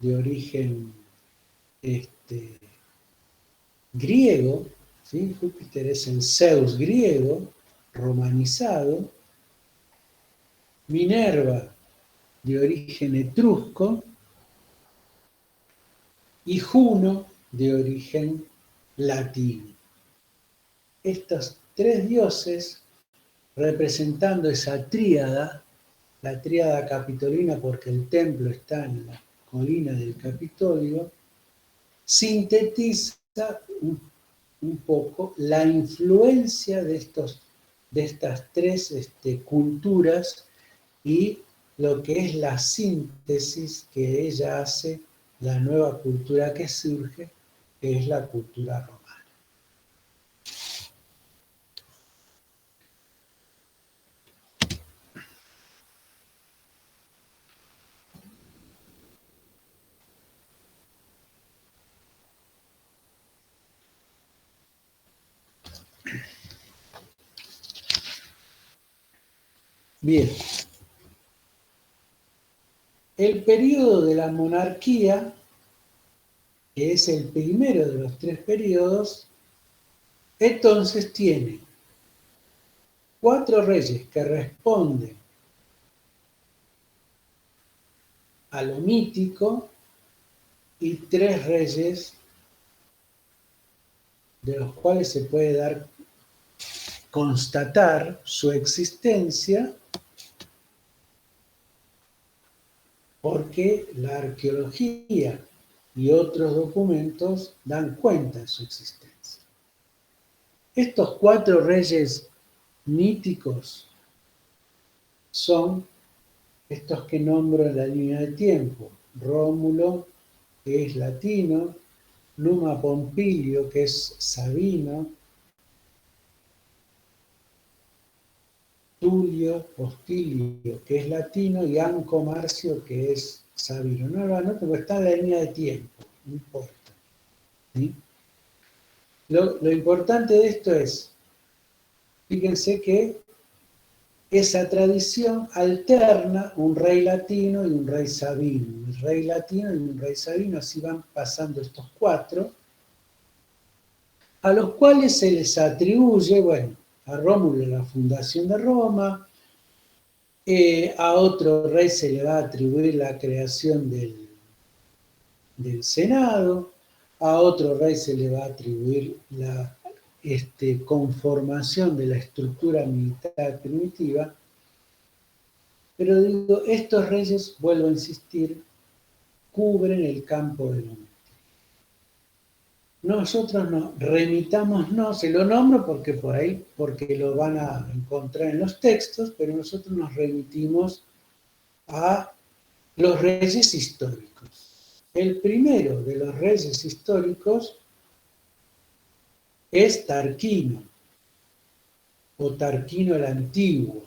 de origen griego, ¿sí? Júpiter es el Zeus griego, romanizado. Minerva, de origen etrusco, y Juno, de origen latino. Estos tres dioses, representando esa tríada, la tríada capitolina porque el templo está en la colina del Capitolio, sintetiza un poco la influencia de estas tres culturas y lo que es la síntesis que ella hace, la nueva cultura que surge, que es la cultura romana. Bien, el periodo de la monarquía, que es el primero de los tres periodos, entonces tiene 4 reyes que responden a lo mítico y 3 reyes de los cuales se puede constatar su existencia porque la arqueología y otros documentos dan cuenta de su existencia. Estos 4 reyes míticos son estos que nombro en la línea de tiempo. Rómulo, que es latino, Numa Pompilio, que es sabino, Tulio Hostilio, que es latino, y Anco Marcio, que es sabino. No lo anoto porque está en la línea de tiempo, no importa. ¿Sí? Lo importante de esto es, fíjense que esa tradición alterna un rey latino y un rey sabino. Un rey latino y un rey sabino, así van pasando estos 4, a los cuales se les atribuye, bueno, a Rómulo la fundación de Roma, a otro rey se le va a atribuir la creación del Senado, a otro rey se le va a atribuir la conformación de la estructura militar primitiva, pero digo, estos reyes, vuelvo a insistir, cubren el campo de lo mítico. Nosotros no, remitámonos, se lo nombro porque por ahí, porque lo van a encontrar en los textos, pero nosotros nos remitimos a los reyes históricos. El primero de los reyes históricos es Tarquino, o Tarquino el Antiguo,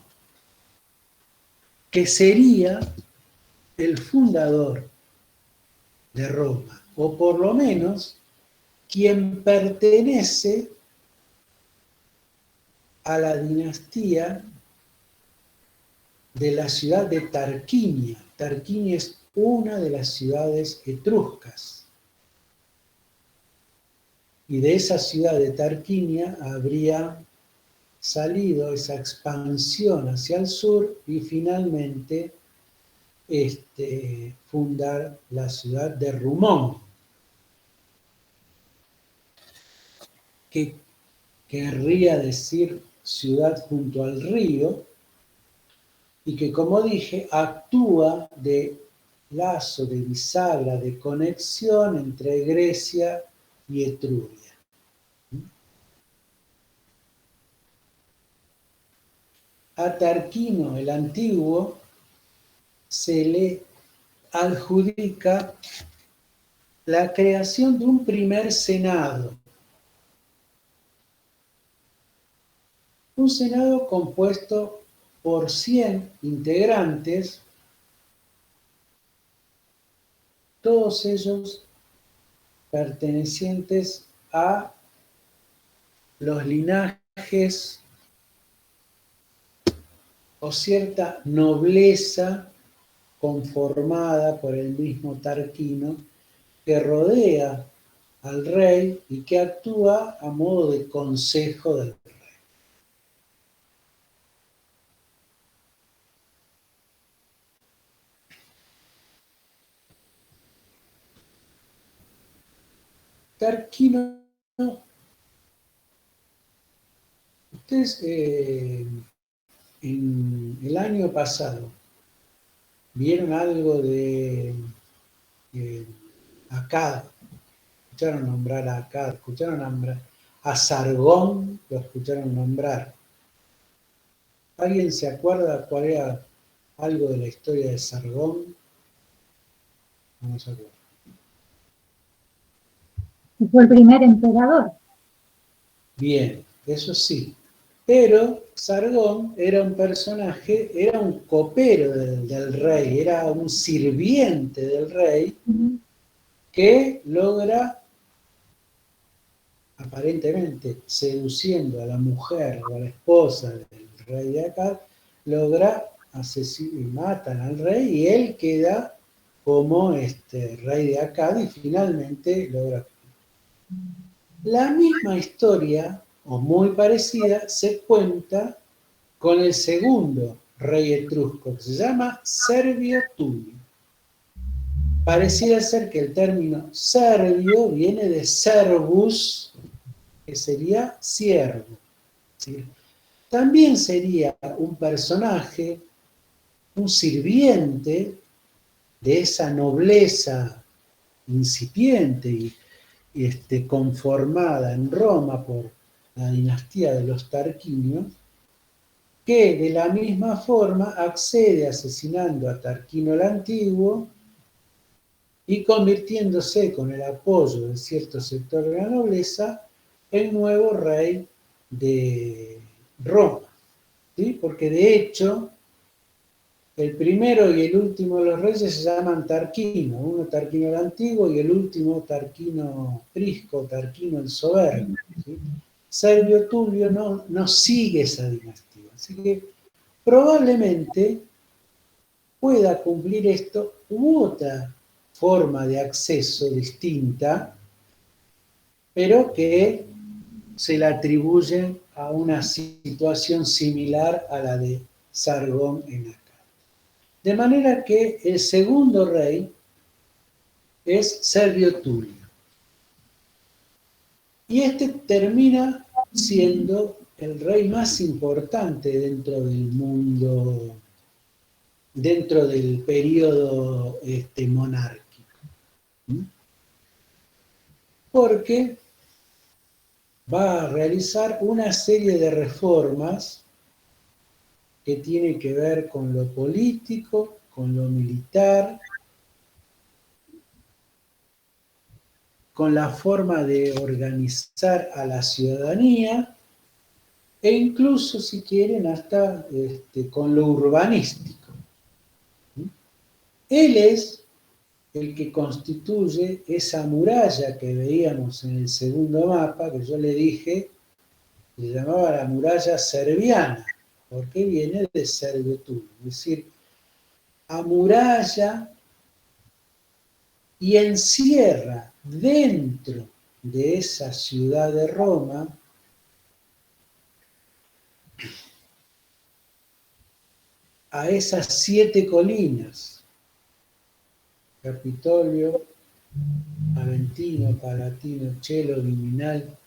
que sería el fundador de Roma, o por lo menos quien pertenece a la dinastía de la ciudad de Tarquinia. Tarquinia es una de las ciudades etruscas. Y de esa ciudad de Tarquinia habría salido esa expansión hacia el sur y finalmente fundar la ciudad de Rumón, que querría decir ciudad junto al río, y que, como dije, actúa de lazo, de bisagra, de conexión entre Grecia y Etruria. A Tarquino el Antiguo se le adjudica la creación de un primer senado. Un senado compuesto por 100 integrantes, todos ellos pertenecientes a los linajes o cierta nobleza conformada por el mismo Tarquino, que rodea al rey y que actúa a modo de consejo del rey. Tarquino, ustedes en el año pasado vieron algo de Acad, escucharon nombrar a Acad, escucharon nombrar a Sargón, lo escucharon nombrar. ¿Alguien se acuerda cuál era algo de la historia de Sargón? No se acuerda. Fue el primer emperador. Bien, eso sí. Pero Sargón era un personaje, era un copero del rey, era un sirviente del rey que logra, aparentemente, seduciendo a la mujer o a la esposa del rey de Akkad, logra asesinar y matan al rey y él queda como rey de Akkad y finalmente logra. La misma historia, o muy parecida, se cuenta con el segundo rey etrusco, que se llama Servio Tulio. Pareciera ser que el término Servio viene de servus, que sería siervo. ¿Sí? También sería un personaje, un sirviente de esa nobleza incipiente y conformada en Roma por la dinastía de los Tarquinios, que de la misma forma accede asesinando a Tarquino el Antiguo y convirtiéndose con el apoyo de cierto sector de la nobleza el nuevo rey de Roma. ¿Sí? Porque de hecho el primero y el último de los reyes se llaman Tarquino, uno Tarquino el Antiguo y el último Tarquino Prisco, Tarquino el Soberbio. ¿Sí? Servio Tulio no sigue esa dinastía, así que probablemente pueda cumplir esto u otra forma de acceso distinta, pero que se le atribuye a una situación similar a la de Sargón en Akkad. De manera que el segundo rey es Servio Tulio. Y termina siendo el rey más importante dentro del mundo, dentro del periodo monárquico. Porque va a realizar una serie de reformas que tienen que ver con lo político, con lo militar, con la forma de organizar a la ciudadanía e incluso, si quieren, hasta con lo urbanístico. Él es el que constituye esa muralla que veíamos en el segundo mapa, que yo le dije, se llamaba la muralla serviana, porque viene de Servio Tulio, es decir, amuralla y encierra dentro de esa ciudad de Roma a esas 7 colinas: Capitolio, Aventino, Palatino, Chelo, Viminal,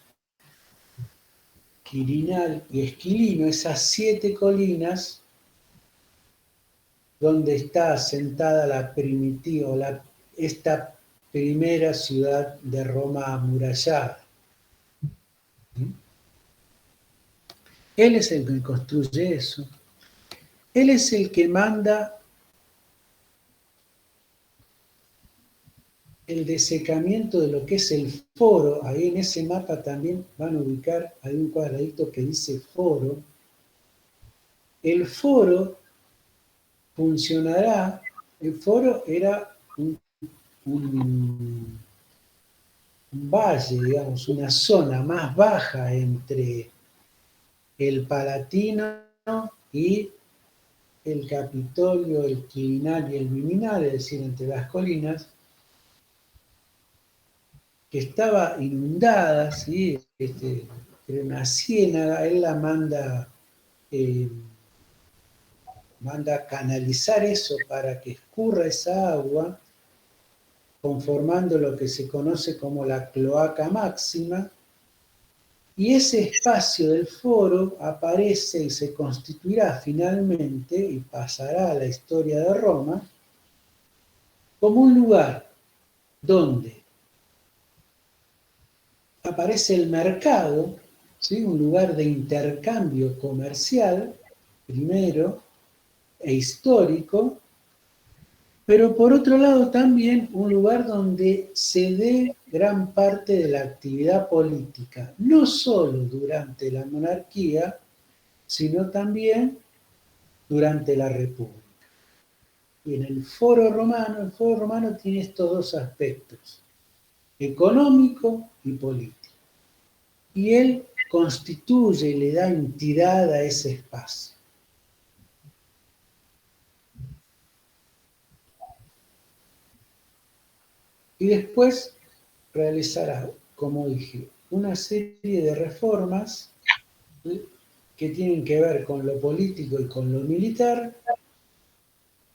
Quirinal y Esquilino, esas 7 colinas donde está asentada la primitiva, esta primera ciudad de Roma amurallada. ¿Sí? Él es el que construye eso. Él es el que manda el desecamiento de lo que es el foro. Ahí en ese mapa también van a ubicar, hay un cuadradito que dice foro. El foro funcionará, el foro era un valle, digamos, una zona más baja entre el Palatino y el Capitolio, el Quirinal y el Viminal, es decir, entre las colinas, que estaba inundada, ¿sí? Era una ciénaga, él la manda canalizar eso para que escurra esa agua, conformando lo que se conoce como la cloaca máxima, y ese espacio del foro aparece y se constituirá finalmente, y pasará a la historia de Roma, como un lugar donde aparece el mercado, ¿sí? Un lugar de intercambio comercial, primero, e histórico, pero por otro lado también un lugar donde se dé gran parte de la actividad política, no solo durante la monarquía, sino también durante la república. Y en el foro romano tiene estos dos aspectos, económico y político. Y él constituye y le da entidad a ese espacio. Y después realizará, como dije, una serie de reformas que tienen que ver con lo político y con lo militar,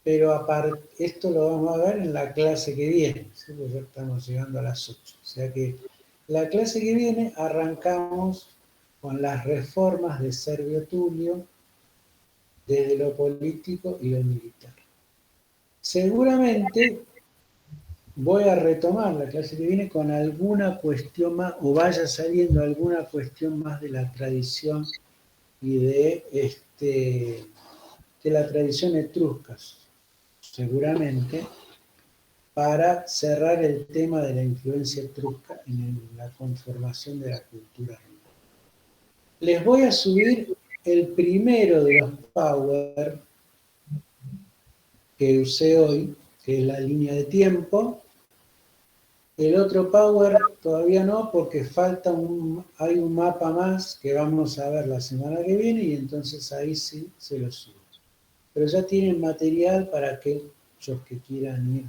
pero esto lo vamos a ver en la clase que viene, ¿sí? Porque ya estamos llegando a las 8. O sea que la clase que viene arrancamos con las reformas de Servio Tulio desde lo político y lo militar. Seguramente voy a retomar la clase que viene con alguna cuestión más, o vaya saliendo alguna cuestión más de la tradición y de la tradición etrusca, seguramente, para cerrar el tema de la influencia etrusca en la conformación de la cultura romana. Les voy a subir el primero de los Power que usé hoy, que es la línea de tiempo. El otro Power todavía no, porque hay un mapa más que vamos a ver la semana que viene y entonces ahí sí se lo subo. Pero ya tienen material para aquellos que quieran ir,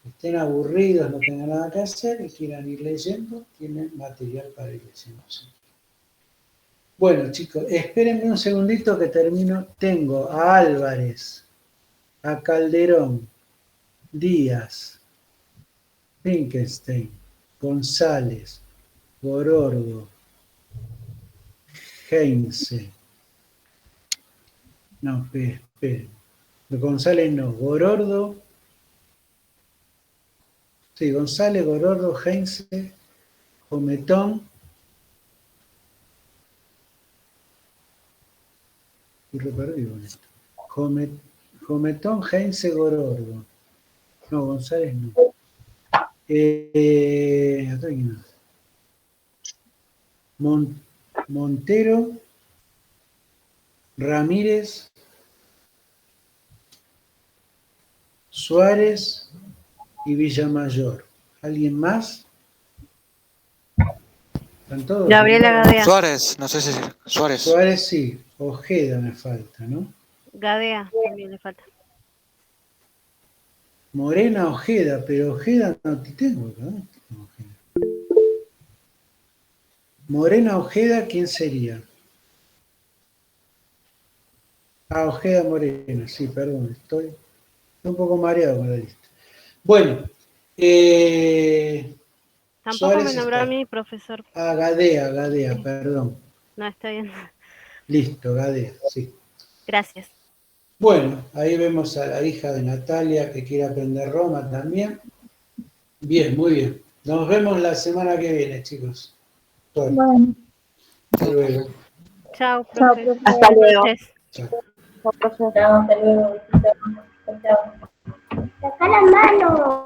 estén aburridos, no tengan nada que hacer y quieran ir leyendo, tienen material para ir leyendo. Bueno, chicos, espérenme un segundito que termino. Tengo a Álvarez, a Calderón, Díaz, Finkelstein, González, Gorordo, Heinze. No, esperen. González no, Gorordo. Sí, González, Gorordo, Heinze, Jometón. Y lo perdí con esto. Jometón, Heinze, Gorordo. No, González no. Acá hay más. Montero, Ramírez, Suárez y Villamayor. ¿Alguien más? ¿Están todos? Gabriela Gadea. Suárez, no sé si Suárez. Suárez sí, Ojeda me falta, ¿no? Gadea también le falta. Morena, Ojeda, pero Ojeda no te tengo acá. ¿No? Ojeda. Morena, Ojeda, ¿quién sería? Ah, Ojeda Morena, sí, perdón, estoy un poco mareado con la lista. Bueno, Tampoco Suárez me nombró está. a mi profesor. Ah, Gadea, perdón. No, está bien. Listo, Gadea, sí. Gracias. Bueno, ahí vemos a la hija de Natalia que quiere aprender Roma también. Bien, muy bien. Nos vemos la semana que viene, chicos. Bueno, Hasta luego. Chao, chao, profe. profe. Hasta luego. Noches. Chao. Chao, profe. Chao, hasta luego. Chao. Chao. Saca la mano.